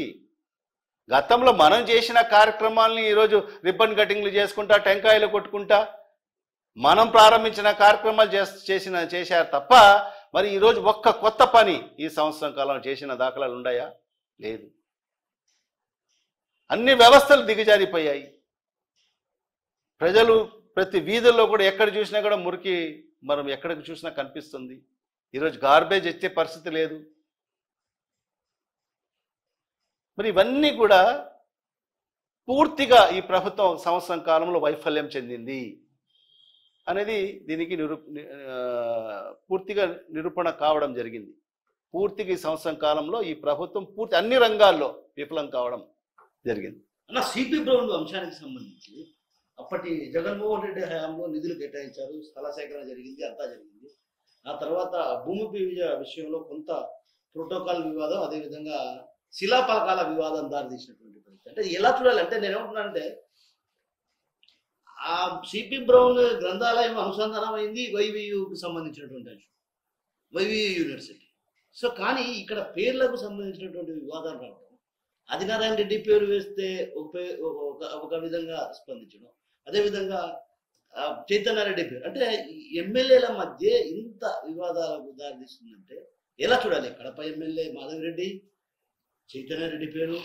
గతంలో మనం చేసిన కార్యక్రమాలని ఈరోజు రిబ్బన్ కటింగ్లు చేసుకుంటా, టెంకాయలు కొట్టుకుంటా మనం ప్రారంభించిన కార్యక్రమాలు చేశారు తప్ప మరి ఈరోజు ఒక్క కొత్త పని ఈ సంవత్సరం కాలంలో చేసిన దాఖలాలు ఉన్నాయా? లేదు. అన్ని వ్యవస్థలు దిగజారిపోయాయి. ప్రజలు ప్రతి వీధుల్లో కూడా ఎక్కడ చూసినా కూడా మురికి మనం ఎక్కడికి చూసినా కనిపిస్తుంది. ఈరోజు గార్బేజ్ ఎత్తే పరిస్థితి లేదు. మరి ఇవన్నీ కూడా పూర్తిగా ఈ ప్రభుత్వం సంవత్సరం కాలంలో వైఫల్యం చెందింది అనేది దీనికి పూర్తిగా నిరూపణ కావడం జరిగింది. పూర్తిగా ఈ సంవత్సరం కాలంలో ఈ ప్రభుత్వం పూర్తి అన్ని రంగాల్లో విఫలం కావడం జరిగింది. అన్న, సిపి బ్రౌన్ అంశానికి సంబంధించి అప్పటి జగన్మోహన్ రెడ్డి హయాంలో నిధులు కేటాయించారు, స్థల సేకరణ జరిగింది, అంతా జరిగింది. ఆ తర్వాత భూమి పూజ విషయంలో కొంత ప్రోటోకాల్ వివాదం, అదేవిధంగా శిలాపలకాల వివాదం దారితీసినటువంటి పరిస్థితి. అంటే ఎలా చూడాలంటే నేను ఏమంటున్నానంటే ఆ సిపి బ్రౌన్ గ్రంథాలయం అనుసంధానం అయింది వైవియుకు సంబంధించినటువంటి అంశం, వైవియు యూనివర్సిటీ. సో కానీ ఇక్కడ పేర్లకు సంబంధించినటువంటి వివాదాలు రావడం, ఆదినారాయణ రెడ్డి పేరు వేస్తే ఒక విధంగా స్పందించడం, అదేవిధంగా చైతన్యారెడ్డి పేరు, అంటే ఎమ్మెల్యేల మధ్య ఇంత వివాదాలకు దారితీస్తుందంటే ఎలా చూడాలి? కడప ఎమ్మెల్యే మాధవిరెడ్డి, చైతన్యారెడ్డి పేరు,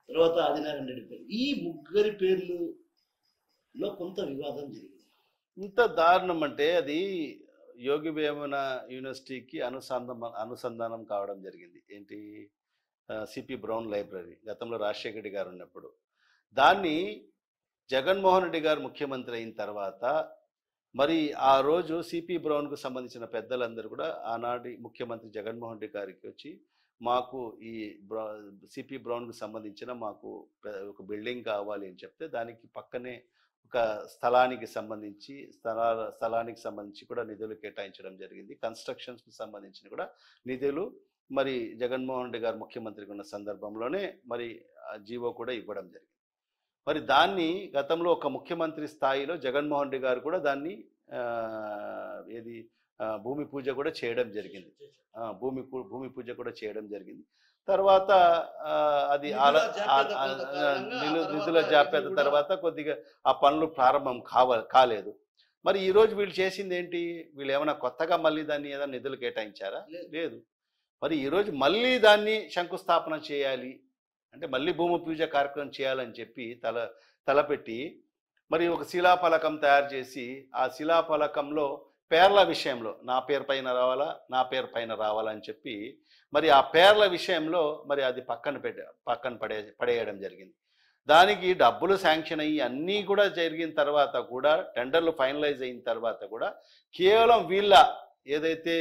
తర్వాత ఆదినారాయణ రెడ్డి పేరు, ఈ ముగ్గురి పేర్లులో కొంత వివాదం జరిగింది. ఇంత దారుణం అంటే అది యోగి వేమన యూనివర్సిటీకి అనుసంధానం కావడం జరిగింది. ఏంటి? సిపి బ్రౌన్ లైబ్రరీ గతంలో రాజశేఖర రెడ్డి గారు ఉన్నప్పుడు దాన్ని జగన్మోహన్ రెడ్డి గారు ముఖ్యమంత్రి అయిన తర్వాత మరి ఆ రోజు సిపి బ్రౌన్కు సంబంధించిన పెద్దలందరూ కూడా ఆనాటి ముఖ్యమంత్రి జగన్మోహన్ రెడ్డి గారికి వచ్చి మాకు ఈ సిపి బ్రౌన్కు సంబంధించిన మాకు ఒక బిల్డింగ్ కావాలి అని చెప్తే దానికి పక్కనే ఒక స్థలానికి సంబంధించి కూడా నిధులు కేటాయించడం జరిగింది. కన్స్ట్రక్షన్స్కి సంబంధించిన కూడా నిధులు మరి జగన్మోహన్ రెడ్డి గారు ముఖ్యమంత్రిగా ఉన్న సందర్భంలోనే మరి జీవో కూడా ఇవ్వడం జరిగింది. మరి దాన్ని గతంలో ఒక ముఖ్యమంత్రి స్థాయిలో జగన్మోహన్ రెడ్డి గారు కూడా దాన్ని భూమి పూజ కూడా చేయడం జరిగింది. భూమి పూజ కూడా చేయడం జరిగింది. తర్వాత అది నిధుల జాప్యత తర్వాత కొద్దిగా ఆ పనులు ప్రారంభం కాలేదు. మరి ఈరోజు వీళ్ళు చేసింది ఏంటి? వీళ్ళు ఏమైనా కొత్తగా మళ్ళీ దాన్ని ఏదైనా నిధులు కేటాయించారా? లేదు. మరి ఈరోజు మళ్ళీ దాన్ని శంకుస్థాపన చేయాలి అంటే మళ్ళీ భూమి పూజ కార్యక్రమం చేయాలని చెప్పి తలపెట్టి మరి ఒక శిలాఫలకం తయారు చేసి ఆ శిలాఫలకంలో పేర్ల విషయంలో నా పేరు పైన రావాలా అని చెప్పి మరి ఆ పేర్ల విషయంలో మరి అది పక్కన పడేయడం జరిగింది. దానికి డబ్బులు శాంక్షన్ అయ్యి అన్నీ కూడా జరిగిన తర్వాత కూడా టెండర్లు ఫైనలైజ్ అయిన తర్వాత కూడా కేవలం వీళ్ళ ఏదైతే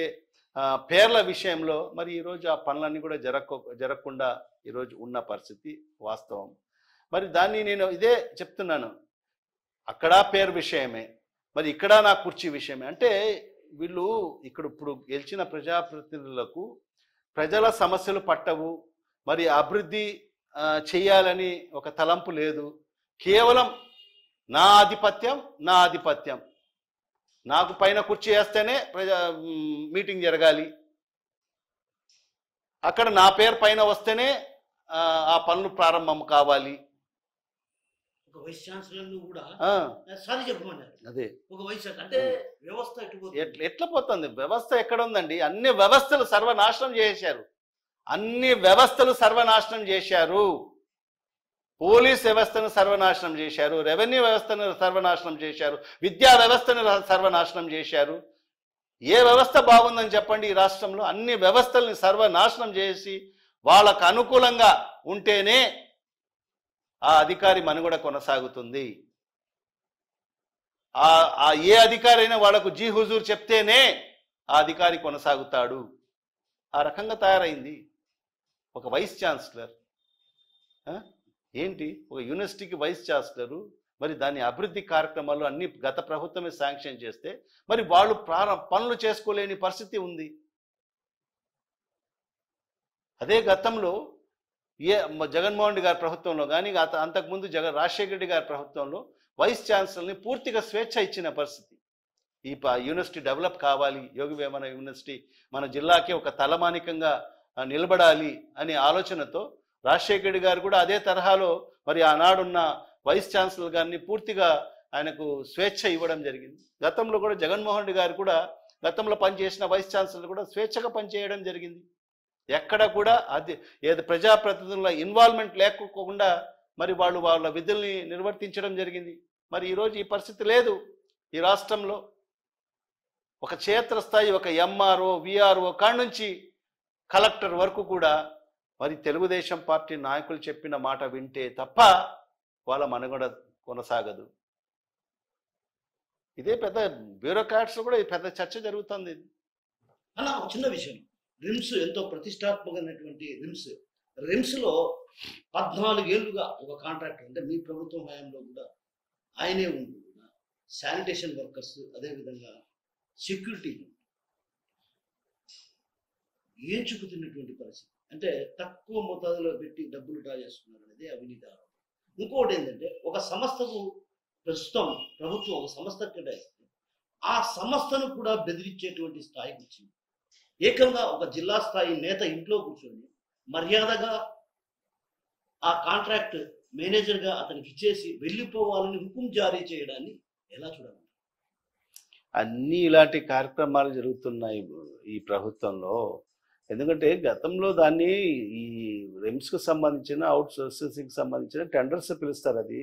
పేర్ల విషయంలో మరి ఈరోజు ఆ పనులన్నీ కూడా జరగకుండా ఈరోజు ఉన్న పరిస్థితి వాస్తవం. మరి దాన్ని నేను ఇదే చెప్తున్నాను, అక్కడ పేరు విషయమే, మరి ఇక్కడ నా కుర్చీ విషయమే. అంటే వీళ్ళు ఇప్పుడు గెలిచిన ప్రజాప్రతినిధులకు ప్రజల సమస్యలు పట్టవు, మరి అభివృద్ధి చేయాలని ఒక తలంపు లేదు. కేవలం నా ఆధిపత్యం, నాకు పైన కుర్చీ వేస్తేనే మీటింగ్ జరగాలి, అక్కడ నా పేరు పైన వస్తేనే ఆ పనులు ప్రారంభం కావాలి. ఒక వైస్ ఛాన్సలర్ కూడా సారీ చెప్పమన్నారు. అదే ఒక వైస్ అంటే వ్యవస్థ ఎట్లా పోతుంది? వ్యవస్థ ఎక్కడ ఉందండి? అన్ని వ్యవస్థలు సర్వనాశనం చేశారు, అన్ని వ్యవస్థలు సర్వనాశనం చేశారు. పోలీస్ వ్యవస్థను సర్వనాశనం చేశారు, రెవెన్యూ వ్యవస్థను సర్వనాశనం చేశారు, విద్యా వ్యవస్థను సర్వనాశనం చేశారు. ఏ వ్యవస్థ బాగుందని చెప్పండి ఈ రాష్ట్రంలో? అన్ని వ్యవస్థల్ని సర్వనాశనం చేసి వాళ్ళకు అనుకూలంగా ఉంటేనే ఆ అధికారి మనుగడ కొనసాగుతుంది. ఏ అధికారి అయినా వాళ్ళకు జీ హుజూర్ చెప్తేనే ఆ అధికారి కొనసాగుతాడు. ఆ రకంగా తయారైంది ఒక వైస్ ఛాన్సలర్. ఏంటి ఒక యూనివర్సిటీకి వైస్ ఛాన్సలరు? మరి దాని అభివృద్ధి కార్యక్రమాలు అన్ని గత ప్రభుత్వమే శాంక్షన్ చేస్తే మరి వాళ్ళు పనులు చేసుకోలేని పరిస్థితి ఉంది. అదే గతంలో జగన్మోహన్ రెడ్డి గారి ప్రభుత్వంలో కానీ అంతకుముందు రాజశేఖర రెడ్డి గారి ప్రభుత్వంలో వైస్ ఛాన్సలర్ని పూర్తిగా స్వేచ్ఛ ఇచ్చిన పరిస్థితి. ఈ యూనివర్సిటీ డెవలప్ కావాలి, యోగి వేమన యూనివర్సిటీ మన జిల్లాకే ఒక తలమానికంగా నిలబడాలి అనే ఆలోచనతో రాజశేఖర రెడ్డి గారు కూడా అదే తరహాలో మరి ఆనాడున్న వైస్ ఛాన్సలర్ గారిని పూర్తిగా ఆయనకు స్వేచ్ఛ ఇవ్వడం జరిగింది. గతంలో కూడా జగన్మోహన్ రెడ్డి గారు కూడా గతంలో పనిచేసిన వైస్ ఛాన్సలర్ కూడా స్వేచ్ఛగా పనిచేయడం జరిగింది. ఎక్కడ కూడా అది ఏది ప్రజాప్రతినిధుల ఇన్వాల్వ్మెంట్ లేకోకుండా మరి వాళ్ళ విధుల్ని నిర్వర్తించడం జరిగింది. మరి ఈరోజు ఈ పరిస్థితి లేదు ఈ రాష్ట్రంలో. ఒక క్షేత్రస్థాయి ఒక ఎంఆర్ఓ విఆర్ఓ కాడి నుంచి కలెక్టర్ వరకు కూడా మరి తెలుగుదేశం పార్టీ నాయకులు చెప్పిన మాట వింటే తప్ప వాళ్ళ మనుగడ కొనసాగదు. ఇదే పెద్ద బ్యూరోక్రాట్స్ కూడా పెద్ద చర్చ జరుగుతుంది. అలా ఒక చిన్న విషయం, రిమ్స్ ఎంతో ప్రతిష్టాత్మకమైనటువంటి రిమ్స్లో 14 ఏళ్ళుగా ఒక కాంట్రాక్టర్, అంటే మీ ప్రభుత్వం హయాంలో కూడా ఆయనే ఉండి శానిటేషన్ వర్కర్స్ అదేవిధంగా సెక్యూరిటీ ఏడ్చుకుతున్నటువంటి పరిస్థితి. అంటే తక్కువ మోతాదులో పెట్టి డబ్బులు డ్రా చేసుకున్నారు అనేది అవినీతి ఆరోపణ. ఇంకోటి ఏంటంటే ఒక సంస్థకు ప్రస్తుతం ప్రభుత్వం ఒక సంస్థ కేటాయిస్తుంది, ఆ సంస్థను కూడా బెదిరించేటువంటి స్థాయికి వచ్చింది. ఏకంగా ఒక జిల్లా స్థాయి నేత ఇంట్లో కూర్చొని మర్యాదగా ఆ కాంట్రాక్ట్ మేనేజర్గా అతనికి ఇచ్చేసి వెళ్ళిపోవాలని హుకుం జారీ చేయడాన్ని ఎలా చూడాలి? అన్ని ఇలాంటి కార్యక్రమాలు జరుగుతున్నాయి ఈ ప్రభుత్వంలో. ఎందుకంటే గతంలో దాన్ని ఈ రిమ్స్కి సంబంధించిన అవుట్ సోర్సింగ్కి సంబంధించిన టెండర్స్ పిలుస్తారు, అది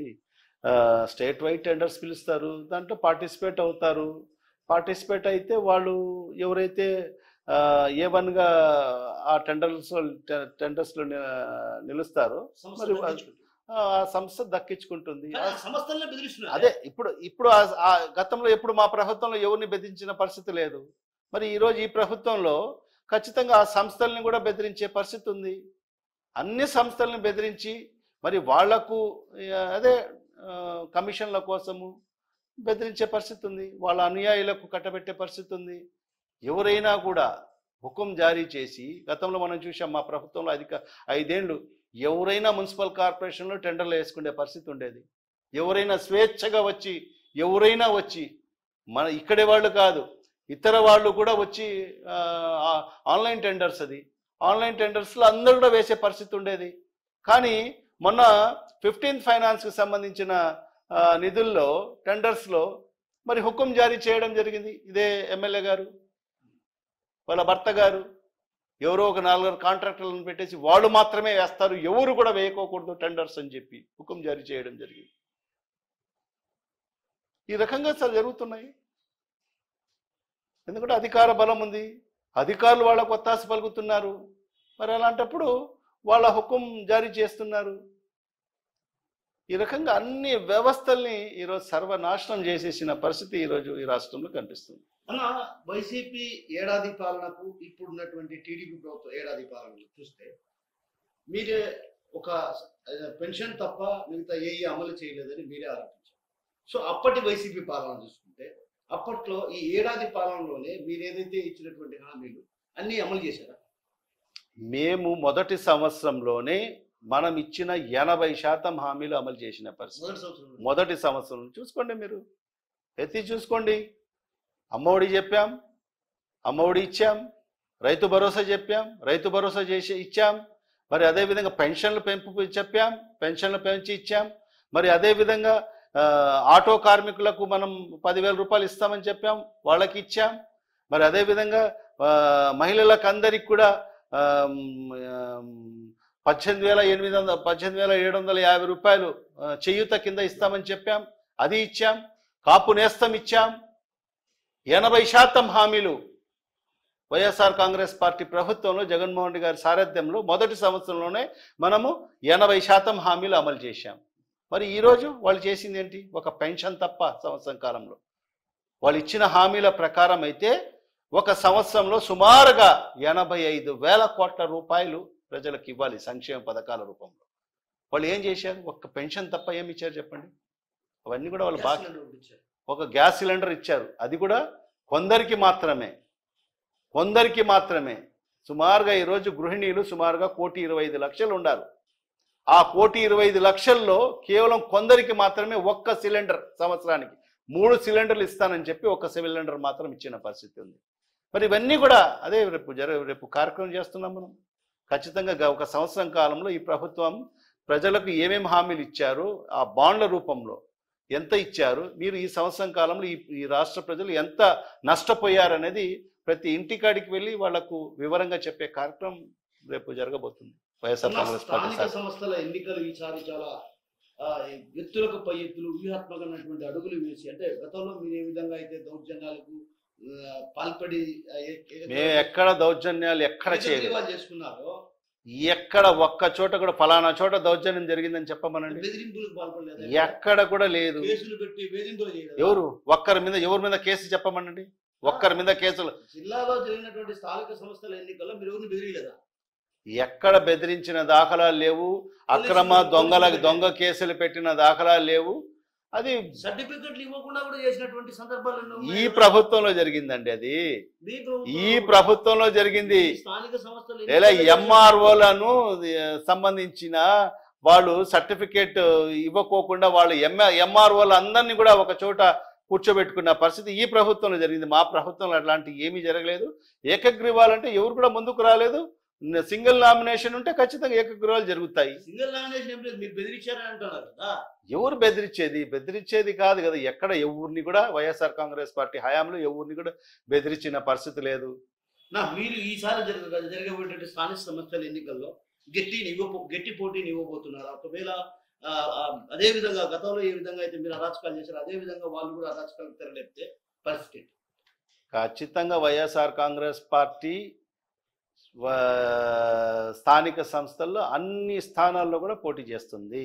స్టేట్ వైడ్ టెండర్స్ పిలుస్తారు, దాంట్లో పార్టిసిపేట్ అవుతారు. పార్టిసిపేట్ అయితే వాళ్ళు ఎవరైతే A1గా ఆ టెండర్స్లో నిలుస్తారో మరి ఆ సంస్థ దక్కించుకుంటుంది. అదే ఇప్పుడు గతంలో ఎప్పుడు మా ప్రభుత్వంలో ఎవరిని బెదిరించిన పరిస్థితి లేదు. మరి ఈరోజు ఈ ప్రభుత్వంలో ఖచ్చితంగా ఆ సంస్థల్ని కూడా బెదిరించే పరిస్థితి ఉంది. అన్ని సంస్థలను బెదిరించి మరి వాళ్లకు అదే కమిషన్ల కోసము బెదిరించే పరిస్థితి ఉంది, వాళ్ళ అనుయాయులకు కట్టబెట్టే పరిస్థితి ఉంది. ఎవరైనా కూడా హుకుం జారీ చేసి, గతంలో మనం చూసాం మా ప్రభుత్వంలో 5 ఏళ్ళు ఎవరైనా మున్సిపల్ కార్పొరేషన్లో టెండర్లు వేసుకునే పరిస్థితి ఉండేది. ఎవరైనా స్వేచ్ఛగా వచ్చి మన ఇక్కడే వాళ్ళు కాదు ఇతర వాళ్ళు కూడా వచ్చి ఆన్లైన్ టెండర్స్, అది ఆన్లైన్ టెండర్స్లో అందరూ కూడా వేసే పరిస్థితి ఉండేది. కానీ మొన్న 15th ఫైనాన్స్కి సంబంధించిన నిధుల్లో టెండర్స్లో మరి హుకుం జారీ చేయడం జరిగింది. ఇదే ఎమ్మెల్యే గారు వాళ్ళ భర్త గారు ఎవరో ఒక 4 కాంట్రాక్టర్లను పెట్టేసి వాళ్ళు మాత్రమే వేస్తారు, ఎవరు కూడా వేయకోకూడదు టెండర్స్ అని చెప్పి హుకుం జారీ చేయడం జరిగింది. ఈ రకంగా జరుగుతున్నాయి. ఎందుకంటే అధికార బలం ఉంది, అధికారులు వాళ్ళకు ఒత్తాస పలుకుతున్నారు. మరి అలాంటప్పుడు వాళ్ళ హుకుం జారీ చేస్తున్నారు. ఈ రకంగా అన్ని వ్యవస్థల్ని ఈరోజు సర్వనాశనం చేసేసిన పరిస్థితి ఈరోజు ఈ రాష్ట్రంలో కనిపిస్తుంది. అన్న, వైసీపీ ఏడాది పాలనకు ఇప్పుడున్నటువంటి టీడీపీ ప్రభుత్వం ఏడాది పాలనకు చూస్తే మీరే ఒక పెన్షన్ తప్ప మిగతా ఏ అమలు చేయలేదని మీరే ఆరోపించారు. సో అప్పటి వైసీపీ పాలన చూసుకుంటే అప్పట్లో ఈ ఏడాది పాలనలోనే మీరు ఏదైతే ఇచ్చినటువంటి హామీలు అన్ని అమలు చేశారా? మేము మొదటి సంవత్సరంలోనే మనం ఇచ్చిన 80% హామీలు అమలు చేసిన పరిస్థితి. మొదటి సంవత్సరం చూసుకోండి, మీరు ఎత్తి చూసుకోండి. అమ్మఒడి చెప్పాం, అమ్మఒడి ఇచ్చాం. రైతు భరోసా చెప్పాం, రైతు భరోసా ఇచ్చాం. మరి అదేవిధంగా పెన్షన్లు పెంపు చెప్పాం, పెన్షన్లు పెంచి ఇచ్చాం. మరి అదేవిధంగా ఆటో కార్మికులకు మనం 10,000 రూపాయలు ఇస్తామని చెప్పాం, వాళ్ళకి ఇచ్చాం. మరి అదేవిధంగా మహిళలకు అందరికి కూడా 18,750 రూపాయలు చేయూత కింద ఇస్తామని చెప్పాం, అది ఇచ్చాం. కాపు నేస్తం ఇచ్చాం. 80% హామీలు వైఎస్ఆర్ కాంగ్రెస్ పార్టీ ప్రభుత్వంలో జగన్మోహన్ రెడ్డి గారి సారథ్యంలో మొదటి సంవత్సరంలోనే మనము 80% హామీలు అమలు చేశాం. మరి ఈరోజు వాళ్ళు చేసింది ఏంటి? ఒక పెన్షన్ తప్ప సంవత్సరం కాలంలో వాళ్ళు ఇచ్చిన హామీల ప్రకారం అయితే ఒక సంవత్సరంలో సుమారుగా 85,000 కోట్ల రూపాయలు ప్రజలకు ఇవ్వాలి సంక్షేమ పథకాల రూపంలో. వాళ్ళు ఏం చేశారు? ఒక్క పెన్షన్ తప్ప ఏమి ఇచ్చారు చెప్పండి? అవన్నీ కూడా వాళ్ళు బాగా ఒక గ్యాస్ సిలిండర్ ఇచ్చారు, అది కూడా కొందరికి మాత్రమే. సుమారుగా ఈరోజు గృహిణీలు సుమారుగా 1,25,00,000 ఉన్నారు. ఆ 1,25,00,000లో కేవలం కొందరికి మాత్రమే ఒక్క సిలిండర్, సంవత్సరానికి 3 సిలిండర్లు ఇస్తానని చెప్పి ఒక్క సిలిండర్ మాత్రం ఇచ్చిన పరిస్థితి ఉంది. మరి ఇవన్నీ కూడా అదే రేపు కార్యక్రమం చేస్తున్నాం మనం. ఖచ్చితంగా ఒక సంవత్సరం కాలంలో ఈ ప్రభుత్వం ప్రజలకు ఏమేమి హామీలు ఇచ్చారు, ఆ బాండ్ల రూపంలో ఎంత ఇచ్చారు, మీరు ఈ సంవత్సరం కాలంలో ఈ రాష్ట్ర ప్రజలు ఎంత నష్టపోయారనేది ప్రతి ఇంటికాడికి వెళ్ళి వాళ్లకు వివరంగా చెప్పే కార్యక్రమం రేపు జరగబోతుంది. వైఎస్ఆర్ కాంగ్రెస్ పార్టీ సంస్థల ఎన్నికలు ఈసారి చాలా ఎత్తులకు పై ఎత్తులు, వ్యూహాత్మకమైనటువంటి అడుగులు వేసి, అంటే గతంలో మీరు ఏ విధంగా అయితే దౌర్జన్యాలకు పాల్పడి మేము ఎక్కడ దౌర్జన్యాలు ఎక్కడ చేసుకున్నారో, ఎక్కడ ఒక్క చోట కూడా ఫలానా చోట దౌర్జన్యం జరిగిందని చెప్పమనండి. బెదిరింపులకు పాల్పడలేదు, ఎక్కడ కూడా లేదు. కేసులు పెట్టి వేధింపులు చేయలేదు. ఎవరి మీద కేసు చెప్పమనండి. ఒక్కరి మీద కేసులు. జిల్లాలో జరిగినటువంటి స్థానిక సంస్థల ఎన్నికల్లో మీరు ఎవరిని బెదిరియలేదా? ఎక్కడ బెదిరించిన దాఖలాలు లేవు. అక్రమ దొంగ కేసులు పెట్టిన దాఖలాలు లేవు. అది సర్టిఫికెట్లు ఇవ్వకుండా కూడా చేసినటువంటి సందర్భాలు ఈ ప్రభుత్వంలో జరిగిందండి. అది ఈ ప్రభుత్వంలో జరిగింది. స్థానిక సంస్థలు ఎంఆర్ఓలను సంబంధించిన వాళ్ళు సర్టిఫికేట్ ఇవ్వకోకుండా వాళ్ళు ఎంఆర్ఓలు అందరినీ కూడా ఒక చోట కూర్చోబెట్టుకున్న పరిస్థితి ఈ ప్రభుత్వంలో జరిగింది. మా ప్రభుత్వంలో అట్లాంటి ఏమీ జరగలేదు. ఏకగ్రీవాలంటే ఎవరు కూడా ముందుకు రాలేదు. సింగిల్ నామినేషన్ ఉంటే ఖచ్చితంగా ఏకగ్రీవాలు జరుగుతాయి. సింగిల్ నామినేషన్ ఏం లేదు, మీరు బెదిరించారని అంటున్నారు కదా. ఎవరు బెదిరించేది కాదు కదా. ఎక్కడ ఎవరిని కూడా వైఎస్ఆర్ కాంగ్రెస్ పార్టీ హయాంలో ఎవరిని కూడా బెదిరించిన పరిస్థితి లేదు. మీరు ఈసారి జరగబోయేటువంటి స్థానిక సంస్థల ఎన్నికల్లో గట్టి పోటీని ఇవ్వబోతున్నారు. ఒకవేళ అదే విధంగా గతంలో ఏ విధంగా అయితే మీరు అరాచకాలు చేశారు, అదే విధంగా వాళ్ళు కూడా అరాచకాలు తెరలేపితే పరిస్థితి ఖచ్చితంగా వైఎస్ఆర్ కాంగ్రెస్ పార్టీ స్థానిక సంస్థల్లో అన్ని స్థానాల్లో కూడా పోటీ చేస్తుంది.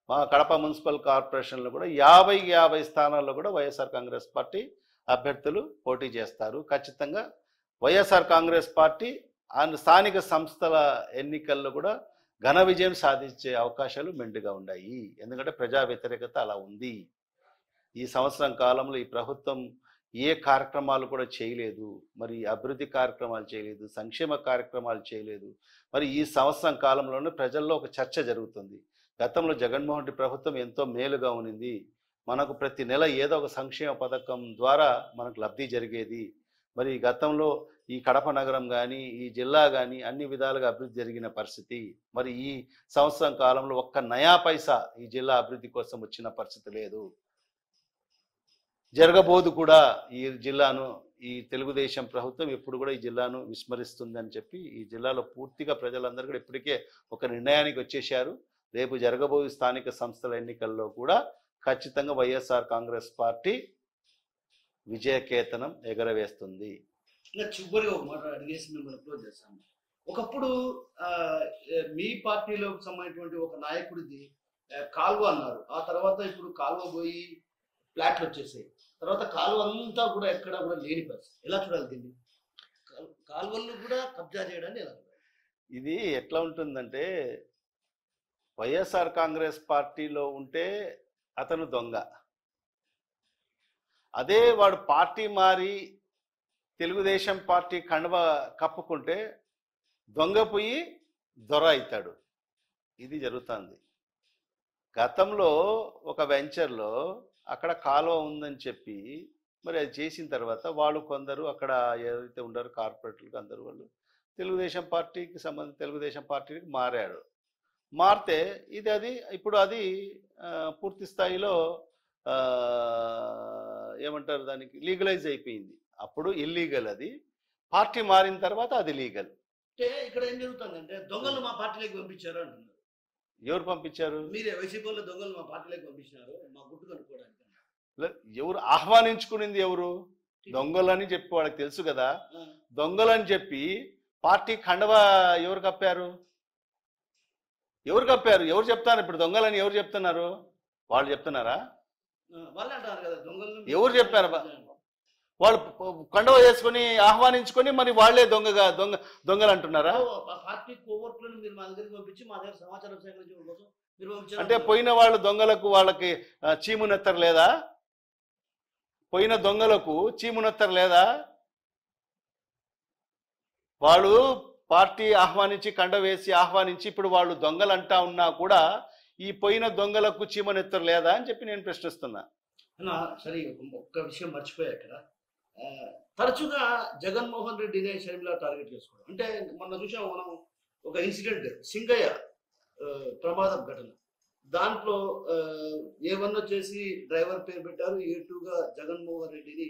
మా కడప మున్సిపల్ కార్పొరేషన్లో కూడా 50 స్థానాల్లో కూడా వైఎస్ఆర్ కాంగ్రెస్ పార్టీ అభ్యర్థులు పోటీ చేస్తారు. ఖచ్చితంగా వైఎస్ఆర్ కాంగ్రెస్ పార్టీ స్థానిక సంస్థల ఎన్నికల్లో కూడా ఘన విజయం సాధించే అవకాశాలు మెండుగా ఉన్నాయి. ఎందుకంటే ప్రజా వ్యతిరేకత అలా ఉంది. ఈ సంవత్సరం కాలంలో ఈ ప్రభుత్వం ఏ కార్యక్రమాలు కూడా చేయలేదు. మరి అభివృద్ధి కార్యక్రమాలు చేయలేదు, సంక్షేమ కార్యక్రమాలు చేయలేదు. మరి ఈ సంవత్సరం కాలంలోనే ప్రజల్లో ఒక చర్చ జరుగుతుంది. గతంలో జగన్మోహన్ రెడ్డి ప్రభుత్వం ఎంతో మేలుగా ఉన్నింది. మనకు ప్రతి నెల ఏదో ఒక సంక్షేమ పథకం ద్వారా మనకు లబ్ధి జరిగేది. మరి గతంలో ఈ కడప నగరం కానీ ఈ జిల్లా కానీ అన్ని విధాలుగా అభివృద్ధి జరిగిన పరిస్థితి. మరి ఈ సంవత్సరం కాలంలో ఒక్క నయా పైసా ఈ జిల్లా అభివృద్ధి కోసం వచ్చిన పరిస్థితి లేదు. జరగబోదు కూడా. ఈ జిల్లాను ఈ తెలుగుదేశం ప్రభుత్వం ఎప్పుడు కూడా ఈ జిల్లాను విస్మరిస్తుందని చెప్పి ఈ జిల్లాలో పూర్తిగా ప్రజలందరూ కూడా ఇప్పటికే ఒక నిర్ణయానికి వచ్చేశారు. రేపు జరగబోయే స్థానిక సంస్థల ఎన్నికల్లో కూడా ఖచ్చితంగా వైఎస్ఆర్ కాంగ్రెస్ పార్టీ విజయకేతనం ఎగరవేస్తుంది. చివరిగా ఒక మాట అడిగేసి మిమ్మల్ని క్లోజ్ చేస్తాను. ఒకప్పుడు మీ పార్టీలోకి సంబంధించినటువంటి ఒక నాయకుడిది కాల్వ అన్నారు. ఆ తర్వాత ఇప్పుడు కాల్వ పోయి ఫ్లాట్లు వచ్చేసాయి. తర్వాత కాలువ అంతా కూడా ఎక్కడ కూడా లేని పరిస్థితి. ఎలా చూడాలి దీన్ని? కాలువలను కూడా కబ్జా చేయడాన్ని ఎలా చూడాలి? ఇది ఎట్లా ఉంటుందంటే, వైఎస్ఆర్ కాంగ్రెస్ పార్టీలో ఉంటే అతను దొంగ, అదే వాడు పార్టీ మారి తెలుగుదేశం పార్టీ కండువ కప్పుకుంటే దొంగ పోయి దొర అవుతాడు. ఇది జరుగుతుంది. గతంలో ఒక వెంచర్లో అక్కడ కాలువ ఉందని చెప్పి మరి అది చేసిన తర్వాత వాళ్ళు కొందరు అక్కడ ఏదైతే ఉండారో కార్పొరేటర్లకు అందరూ వాళ్ళు తెలుగుదేశం పార్టీకి మారారు. మారితే అది ఇప్పుడు అది పూర్తి స్థాయిలో ఏమంటారు దానికి లీగలైజ్ అయిపోయింది. అప్పుడు ఇల్లీగల్, అది పార్టీ మారిన తర్వాత అది లీగల్. అంటే ఇక్కడ ఏం జరుగుతుందంటే దొంగలు మా పార్టీలోకి పంపించారు అంటున్నారు. ఎవరు పంపించారు? మీరే వైసీపీలో దొంగలు మా పార్టీలోకి పంపించినారు మా గుట్టు కనుక్కోవడానికి. ఎవరు ఆహ్వానించుకునింది? ఎవరు? దొంగలని చెప్పి వాళ్ళకి తెలుసు కదా. దొంగలని చెప్పి పార్టీ కండవా ఎవరు కప్పారు? ఎవరు చెప్తారు? ఇప్పుడు దొంగలని ఎవరు చెప్తున్నారు? వాళ్ళు చెప్తున్నారా? వాళ్ళే అంటారు కదా దొంగలు. ఎవరు చెప్పారు? వాళ్ళు కండవ చేసుకుని ఆహ్వానించుకొని మరి వాళ్లే దొంగలు అంటున్నారా? పార్టీ కోవర్ట్లను మీరు మా దగ్గరికి పంపించి మా దగ్గర సమాచారం సేకరించడం కోసం మీరు పంపించారు అంటే పోయిన వాళ్ళు దొంగలకు వాళ్ళకి చీమునెత్తరు లేదా? పోయిన దొంగలకు చీమునెత్తరు లేదా? వాళ్ళు పార్టీ ఆహ్వానించి కండ వేసి ఆహ్వానించి ఇప్పుడు వాళ్ళు దొంగలు అంటా ఉన్నా కూడా ఈ పోయిన దొంగలకు చీమనెత్తరు లేదా అని చెప్పి నేను ప్రశ్నిస్తున్నా. సరే, ఒక్క విషయం మర్చిపోయా ఇక్కడ. తరచుగా జగన్మోహన్ రెడ్డిని షర్మిల టార్గెట్ చేసుకోవడం. అంటే మొన్న చూసాం మనం ఒక ఇన్సిడెంట్, సింగయ్య ప్రమాదం ఘటన. దాంట్లో A1 వచ్చేసి డ్రైవర్ పేరు పెట్టారు, A2గా జగన్మోహన్ రెడ్డిని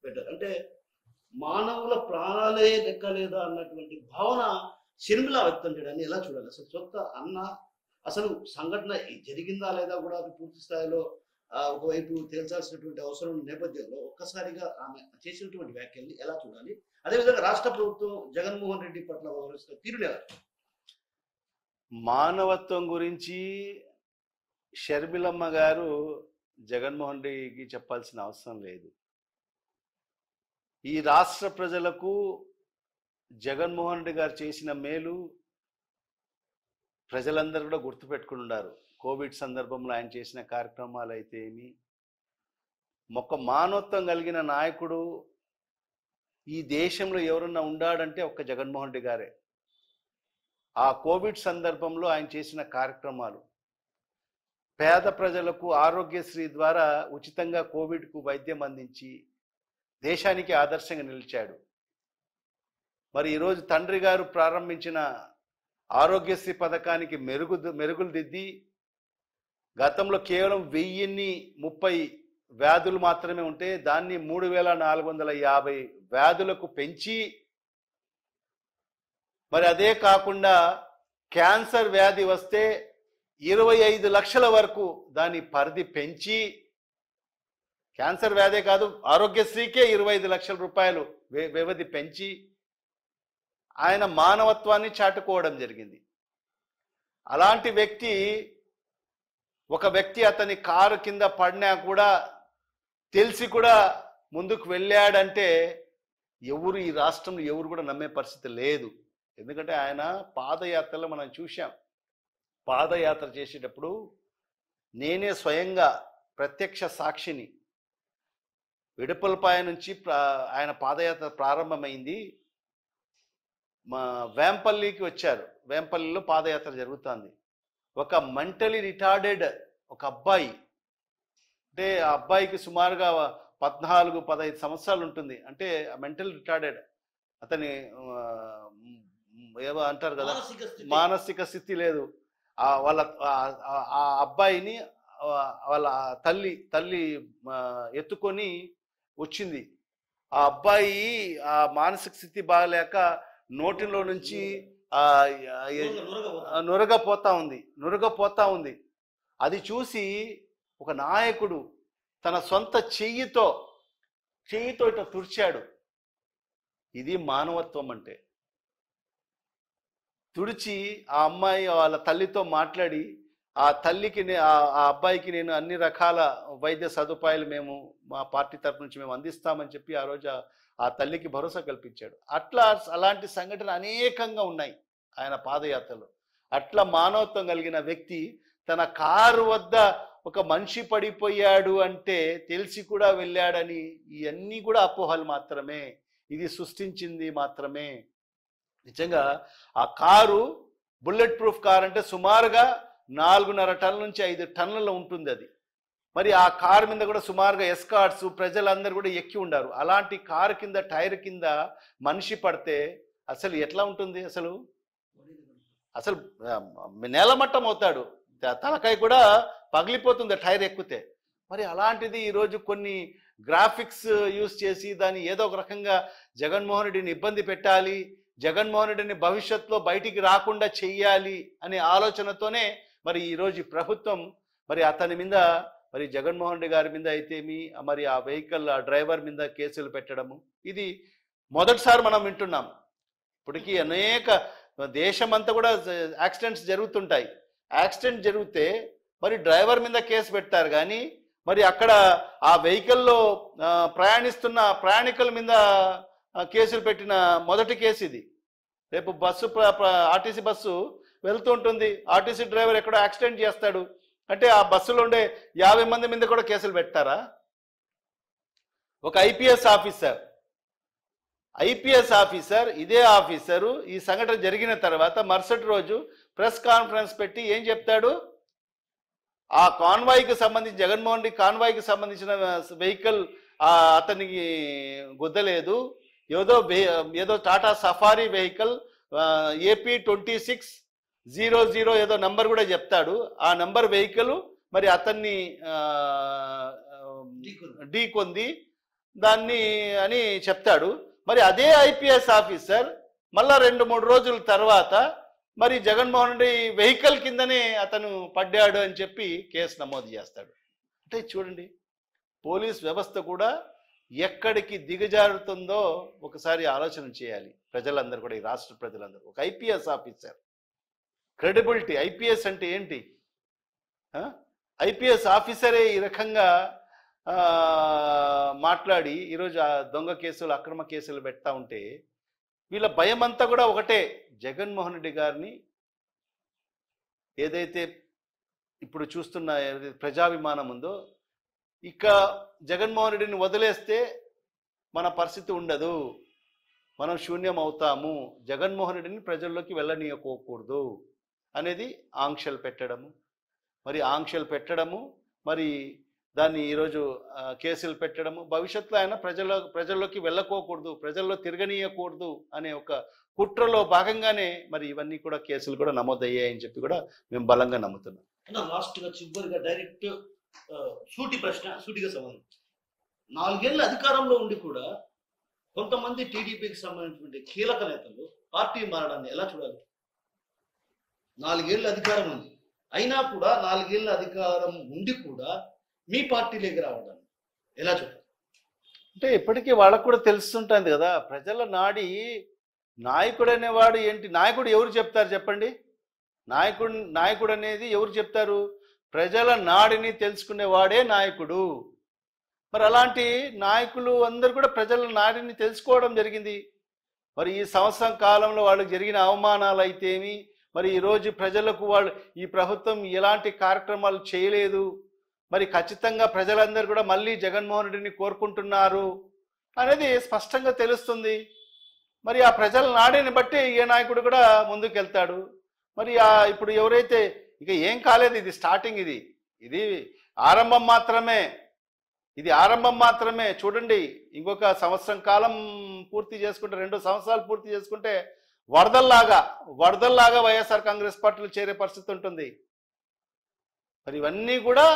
పెట్టారు. అంటే మానవుల ప్రాణాలే లెక్కలేదా అన్నటువంటి భావన షర్మిల వ్యక్తం చేయడాన్ని ఎలా చూడాలి? అసలు సొంత అన్న అసలు సంఘటన జరిగిందా లేదా కూడా అది పూర్తి స్థాయిలో ఒకవైపు తేల్చాల్సినటువంటి అవసరం నేపథ్యంలో ఒక్కసారిగా ఆమె చేసినటువంటి వ్యాఖ్యల్ని ఎలా చూడాలి? అదేవిధంగా రాష్ట్ర ప్రభుత్వం జగన్మోహన్ రెడ్డి పట్ల వ్యవహరిస్తున్న తీరుని ఎలా? మానవత్వం గురించి షర్మిలమ్మ గారు జగన్మోహన్ రెడ్డికి చెప్పాల్సిన అవసరం లేదు. ఈ రాష్ట్ర ప్రజలకు జగన్మోహన్ రెడ్డి గారు చేసిన మేలు ప్రజలందరూ కూడా గుర్తుపెట్టుకుని ఉన్నారు. కోవిడ్ సందర్భంలో ఆయన చేసిన కార్యక్రమాలు అయితే ఏమి, ఒక మానవత్వం కలిగిన నాయకుడు ఈ దేశంలో ఎవరన్నా ఉండాడంటే ఒక్క జగన్మోహన్ రెడ్డి గారే. ఆ కోవిడ్ సందర్భంలో ఆయన చేసిన కార్యక్రమాలు, పేద ప్రజలకు ఆరోగ్యశ్రీ ద్వారా ఉచితంగా కోవిడ్కు వైద్యం అందించి దేశానికి ఆదర్శంగా నిలిచాడు. మరి ఈరోజు తండ్రి గారు ప్రారంభించిన ఆరోగ్యశ్రీ పథకానికి మెరుగులు దిద్ది గతంలో కేవలం 1030 వ్యాధులు మాత్రమే ఉంటే దాన్ని 3450 వ్యాధులకు పెంచి, మరి అదే కాకుండా క్యాన్సర్ వ్యాధి వస్తే 25 లక్షల వరకు దాని పరిధి పెంచి, క్యాన్సర్ వ్యాధే కాదు ఆరోగ్యశ్రీకే 25 లక్షల రూపాయలు వ్యవధి పెంచి ఆయన మానవత్వాన్ని చాటుకోవడం జరిగింది. అలాంటి వ్యక్తి, ఒక వ్యక్తి అతని కారు కింద పడినా కూడా తెలిసి కూడా ముందుకు వెళ్ళాడంటే ఎవరు ఈ రాష్ట్రంలో ఎవరు కూడా నమ్మే పరిస్థితి లేదు. ఎందుకంటే ఆయన పాదయాత్రలో మనం చూశాం. పాదయాత్ర చేసేటప్పుడు నేనే స్వయంగా ప్రత్యక్ష సాక్షిని. విడుపులపాయ నుంచి ఆయన పాదయాత్ర ప్రారంభమైంది. మా వేంపల్లికి వచ్చారు. వేంపల్లిలో పాదయాత్ర జరుగుతుంది. ఒక మెంటలీ రిటార్డెడ్ ఒక అబ్బాయి, అంటే ఆ అబ్బాయికి సుమారుగా 14-15 సంవత్సరాలు ఉంటుంది. అంటే మెంటల్ రిటార్డెడ్, అతని ఏవో అంటారు కదా, మానసిక స్థితి లేదు. వాళ్ళ ఆ అబ్బాయిని వాళ్ళ తల్లి ఎత్తుకొని వచ్చింది. ఆ అబ్బాయి ఆ మానసిక స్థితి బాగలేక నోటిలో నుంచి నురగపోతా ఉంది. అది చూసి ఒక నాయకుడు తన సొంత చెయ్యితో ఇట్లా తుడిచాడు. ఇది మానవత్వం అంటే. తుడిచి ఆ అమ్మాయి వాళ్ళ తల్లితో మాట్లాడి ఆ తల్లికి ఆ అబ్బాయికి నేను అన్ని రకాల వైద్య సదుపాయాలు మేము మా పార్టీ తరఫు నుంచి మేము అందిస్తామని చెప్పి ఆ రోజు ఆ తల్లికి భరోసా కల్పించాడు. అట్లా అలాంటి సంఘటనలు అనేకంగా ఉన్నాయి ఆయన పాదయాత్రలో. అట్లా మానవత్వం కలిగిన వ్యక్తి తన కారు వద్ద ఒక మనిషి పడిపోయాడు అంటే తెలిసి కూడా వెళ్ళాడని, ఇవన్నీ కూడా అపోహలు మాత్రమే, ఇది సృష్టించింది మాత్రమే. నిజంగా ఆ కారు బుల్లెట్ ప్రూఫ్ కార్ అంటే సుమారుగా 4.5 టన్నుల నుంచి 5 టన్నులలో ఉంటుంది అది. మరి ఆ కారు మీద కూడా సుమారుగా ఎస్కార్ట్స్ ప్రజలందరూ కూడా ఎక్కి ఉండారు. అలాంటి కారు కింద టైర్ కింద మనిషి పడితే అసలు ఎట్లా ఉంటుంది? అసలు అసలు నేలమట్టం అవుతాడు, తలకాయ కూడా పగిలిపోతుంది టైర్ ఎక్కితే. మరి అలాంటిది ఈరోజు కొన్ని గ్రాఫిక్స్ యూజ్ చేసి దాన్ని ఏదో ఒక రకంగా జగన్మోహన్ రెడ్డిని ఇబ్బంది పెట్టాలి, జగన్మోహన్ రెడ్డిని భవిష్యత్తులో బయటికి రాకుండా చెయ్యాలి అనే ఆలోచనతోనే మరి ఈరోజు ప్రభుత్వం మరి అతని మీద, మరి జగన్మోహన్ రెడ్డి గారి మీద అయితేమి, మరి ఆ వెహికల్ ఆ డ్రైవర్ మీద కేసులు పెట్టడము ఇది మొదటిసారి మనం వింటున్నాం. ఇప్పటికీ అనేక దేశమంతా కూడా యాక్సిడెంట్స్ జరుగుతుంటాయి. యాక్సిడెంట్ జరిగితే మరి డ్రైవర్ మీద కేసు పెడతారు, కానీ మరి అక్కడ ఆ వెహికల్లో ప్రయాణిస్తున్న ప్రయాణికుల మీద కేసులు పెట్టిన మొదటి కేసు ఇది. రేపు బస్సు ఆర్టీసీ బస్సు వెళ్తూ ఉంటుంది, ఆర్టీసీ డ్రైవర్ ఎక్కడో యాక్సిడెంట్ చేస్తాడు అంటే ఆ బస్సులో ఉండే 50 మంది మీద కూడా కేసులు పెడతారా? ఒక ఐపీఎస్ ఆఫీసర్ ఇదే ఆఫీసరు ఈ సంఘటన జరిగిన తర్వాత మరుసటి రోజు ప్రెస్ కాన్ఫరెన్స్ పెట్టి ఏం చెప్తాడు? ఆ కాన్వాయ్కి సంబంధించి జగన్మోహన్ రెడ్డి కాన్వాయ్కి సంబంధించిన వెహికల్ అతనికి గుద్దలేదు, ఏదో టాటా సఫారీ వెహికల్ AP 2600 ఏదో నంబర్ కూడా చెప్తాడు. ఆ నంబర్ వెహికల్ మరి అతన్ని ఢీకొంది దాన్ని అని చెప్తాడు. మరి అదే ఐపీఎస్ ఆఫీసర్ మళ్ళా 2-3 రోజుల తర్వాత మరి జగన్మోహన్ రెడ్డి వెహికల్ కిందనే అతను పడ్డాడు అని చెప్పి కేసు నమోదు చేస్తాడు. అంటే చూడండి, పోలీస్ వ్యవస్థ కూడా ఎక్కడికి దిగజారుతుందో ఒకసారి ఆలోచన చేయాలి ప్రజలందరూ కూడా, ఈ రాష్ట్ర ప్రజలందరూ. ఒక ఐపీఎస్ ఆఫీసర్ క్రెడిబిలిటీ, ఐపీఎస్ అంటే ఏంటి? ఐపీఎస్ ఆఫీసరే ఈ రకంగా మాట్లాడి ఈరోజు ఆ దొంగ కేసులు అక్రమ కేసులు పెడతా ఉంటే వీళ్ళ భయం అంతా కూడా ఒకటే, జగన్మోహన్ రెడ్డి గారిని ఏదైతే ఇప్పుడు చూస్తున్న ప్రజాభిమానం ఉందో, ఇక జగన్మోహన్ రెడ్డిని వదిలేస్తే మన పరిస్థితి ఉండదు, మనం శూన్యం అవుతాము, జగన్మోహన్ రెడ్డిని ప్రజల్లోకి వెళ్ళనీయకోకూడదు అనేది ఆంక్షలు పెట్టడము. మరి ఆంక్షలు పెట్టడము, మరి దాన్ని ఈరోజు కేసులు పెట్టడము, భవిష్యత్తులో ఆయన ప్రజల్లోకి వెళ్ళకోకూడదు, ప్రజల్లో తిరగనీయకూడదు అనే ఒక కుట్రలో భాగంగానే మరి ఇవన్నీ కూడా కేసులు కూడా నమోదయ్యాయని చెప్పి కూడా మేము బలంగా నమ్ముతున్నాం. లాస్ట్గా చివరిగా డైరెక్ట్ సూటిగా సంబంధించి 4 ఏళ్ళ అధికారంలో ఉండి కూడా కొంతమంది టీడీపీకి సంబంధించినటువంటి కీలక నేతలు పార్టీ మారడాన్ని ఎలా చూడాలి? 4 ఏళ్ళ అధికారం ఉంది, అయినా కూడా 4 ఏళ్ళ అధికారం ఉండి కూడా మీ పార్టీలోకి రావడం ఎలా చూడాలి? అంటే ఇప్పటికీ వాళ్ళకు కూడా తెలుస్తుంటుంది కదా ప్రజల నాడి. నాయకుడు అనేవాడు ఏంటి? నాయకుడు ఎవరు చెప్తారు చెప్పండి? నాయకుడు అనేది ఎవరు చెప్తారు? ప్రజల నాడిని తెలుసుకునేవాడే నాయకుడు. మరి అలాంటి నాయకులు అందరూ కూడా ప్రజల నాడిని తెలుసుకోవడం జరిగింది. మరి ఈ సంవత్సరం కాలంలో వాళ్ళకి జరిగిన అవమానాలు అయితేమి, మరి ఈరోజు ప్రజలకు ఈ ప్రభుత్వం ఎలాంటి కార్యక్రమాలు చేయలేదు, మరి ఖచ్చితంగా ప్రజలందరూ కూడా మళ్ళీ జగన్మోహన్ రెడ్డిని కోరుకుంటున్నారు అనేది స్పష్టంగా తెలుస్తుంది. మరి ఆ ప్రజల నాడిని బట్టి ఏ నాయకుడు కూడా ముందుకెళ్తాడు. మరి ఇప్పుడు ఎవరైతే ఇక ఏం కాలేదు, ఇది స్టార్టింగ్, ఇది ఆరంభం మాత్రమే. చూడండి, ఇంకొక సంవత్సరం కాలం పూర్తి చేసుకుంటే, 2 సంవత్సరాలు పూర్తి చేసుకుంటే వరదల్లాగా వైఎస్ఆర్ కాంగ్రెస్ పార్టీలో చేరే పరిస్థితి ఉంటుంది. మరి ఇవన్నీ కూడా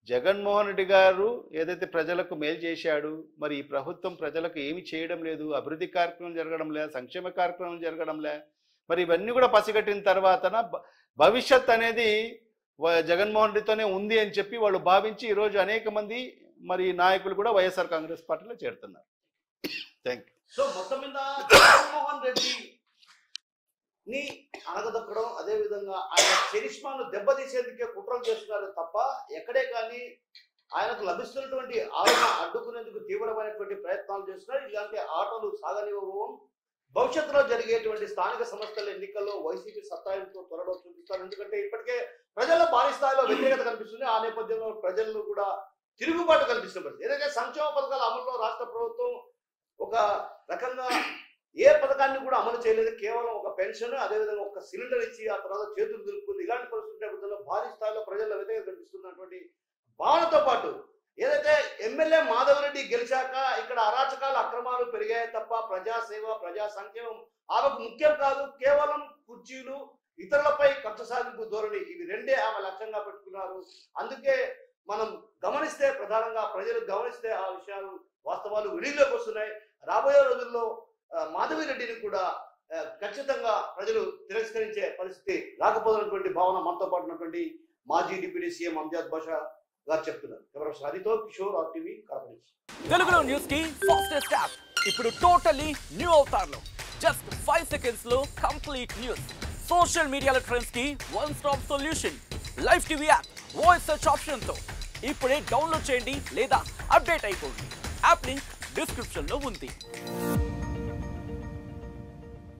జగన్మోహన్ రెడ్డి గారు ఏదైతే ప్రజలకు మేలు చేశాడు, మరి ఈ ప్రభుత్వం ప్రజలకు ఏమి చేయడం లేదు, అభివృద్ధి కార్యక్రమం జరగడం లే, సంక్షేమ కార్యక్రమం జరగడం లే, మరి ఇవన్నీ కూడా పసిగట్టిన తర్వాతన భవిష్యత్ అనేది జగన్మోహన్ రెడ్డితోనే ఉంది అని చెప్పి వాళ్ళు భావించి ఈరోజు అనేక మంది మరి నాయకులు కూడా వైఎస్ఆర్ కాంగ్రెస్ పార్టీలో చేరుతున్నారు. Thank you. సో మొత్తం మీద జగన్మోహన్ రెడ్డి ని అనగదొక్కడం, అదే విధంగా ఆయన చరిష్మాను దెబ్బతీసేందుకే కుట్రలు చేస్తున్నారు తప్ప ఎక్కడే కానీ ఆయనకు లభిస్తున్నటువంటి ఆలోచన అడ్డుకునేందుకు తీవ్రమైనటువంటి ప్రయత్నాలు చేస్తున్నారు. ఇలాంటి ఆటలు సాగనివ్వబోం. భవిష్యత్తులో జరిగేటువంటి స్థానిక సంస్థల ఎన్నికల్లో వైసీపీ సత్తాయింపుతో త్వరలో చూపిస్తారు. ఎందుకంటే ఇప్పటికే ప్రజల్లో భారీ స్థాయిలో వ్యతిరేకత కనిపిస్తుంది. ఆ నేపథ్యంలో ప్రజల్లో కూడా తిరుగుబాటు కనిపిస్తుంది. ఏదైతే సంక్షేమ పథకాల అమలులో రాష్ట్ర ప్రభుత్వం ఒక రకంగా ఏ పథకాన్ని కూడా అమలు చేయలేదు. కేవలం ఒక పెన్షన్, అదేవిధంగా ఒక సిలిండర్ ఇచ్చి ఆ తర్వాత చేతులు దులుపుకుంది. ఇలాంటి పరిస్థితుల నేపథ్యంలో భారీ స్థాయిలో ప్రజల్లో వ్యతిరేకత కనిపిస్తున్నటువంటి భావనతో పాటు ఏదైతే ఎమ్మెల్యే మాధవరెడ్డి గెలిచాక ఇక్కడ అరాచకాలు అక్రమాలు పెరిగాయి తప్ప ప్రజాసేవ ప్రజా సంక్షేమం ఆమెకు ముఖ్యం కాదు. కేవలం కుర్చీలు, ఇతరులపై కక్ష సాధింపు ధోరణి, ఇవి రెండే ఆమె లక్ష్యంగా పెట్టుకున్నారు. అందుకే మనం గమనిస్తే, ప్రధానంగా ప్రజలు గమనిస్తే ఆ విషయాలు వాస్తవాలు వెలుగులోకి వస్తున్నాయి. రాబోయే రోజుల్లో మాధవిరెడ్డిని కూడా ఖచ్చితంగా ప్రజలు తిరస్కరించే పరిస్థితి రాకపోతున్నటువంటి భావన మనతో పాటు ఉన్నటువంటి మాజీ డిప్యూటీ సీఎం అంజాద్ బాషా గారు చెప్తున్నారు. కెమెరా హరితో కిషోర్, RTV కడప నుంచి. తెలుగులో న్యూస్ కి ఫాస్టెస్ట్ యాప్ ఇప్పుడు టోటల్లీ న్యూ అవతార్లో జస్ట్ 5 seconds లో కంప్లీట్ న్యూస్. సోషల్ మీడియాలో ట్రెండ్స్ కి one stop solution. Live TV app voice search option తో ఇప్పుడే డౌన్లోడ్ చేయండి లేదా అప్డేట్ అయిపోండి. యాప్ లింక్ డిస్క్రిప్షన్ లో ఉంది.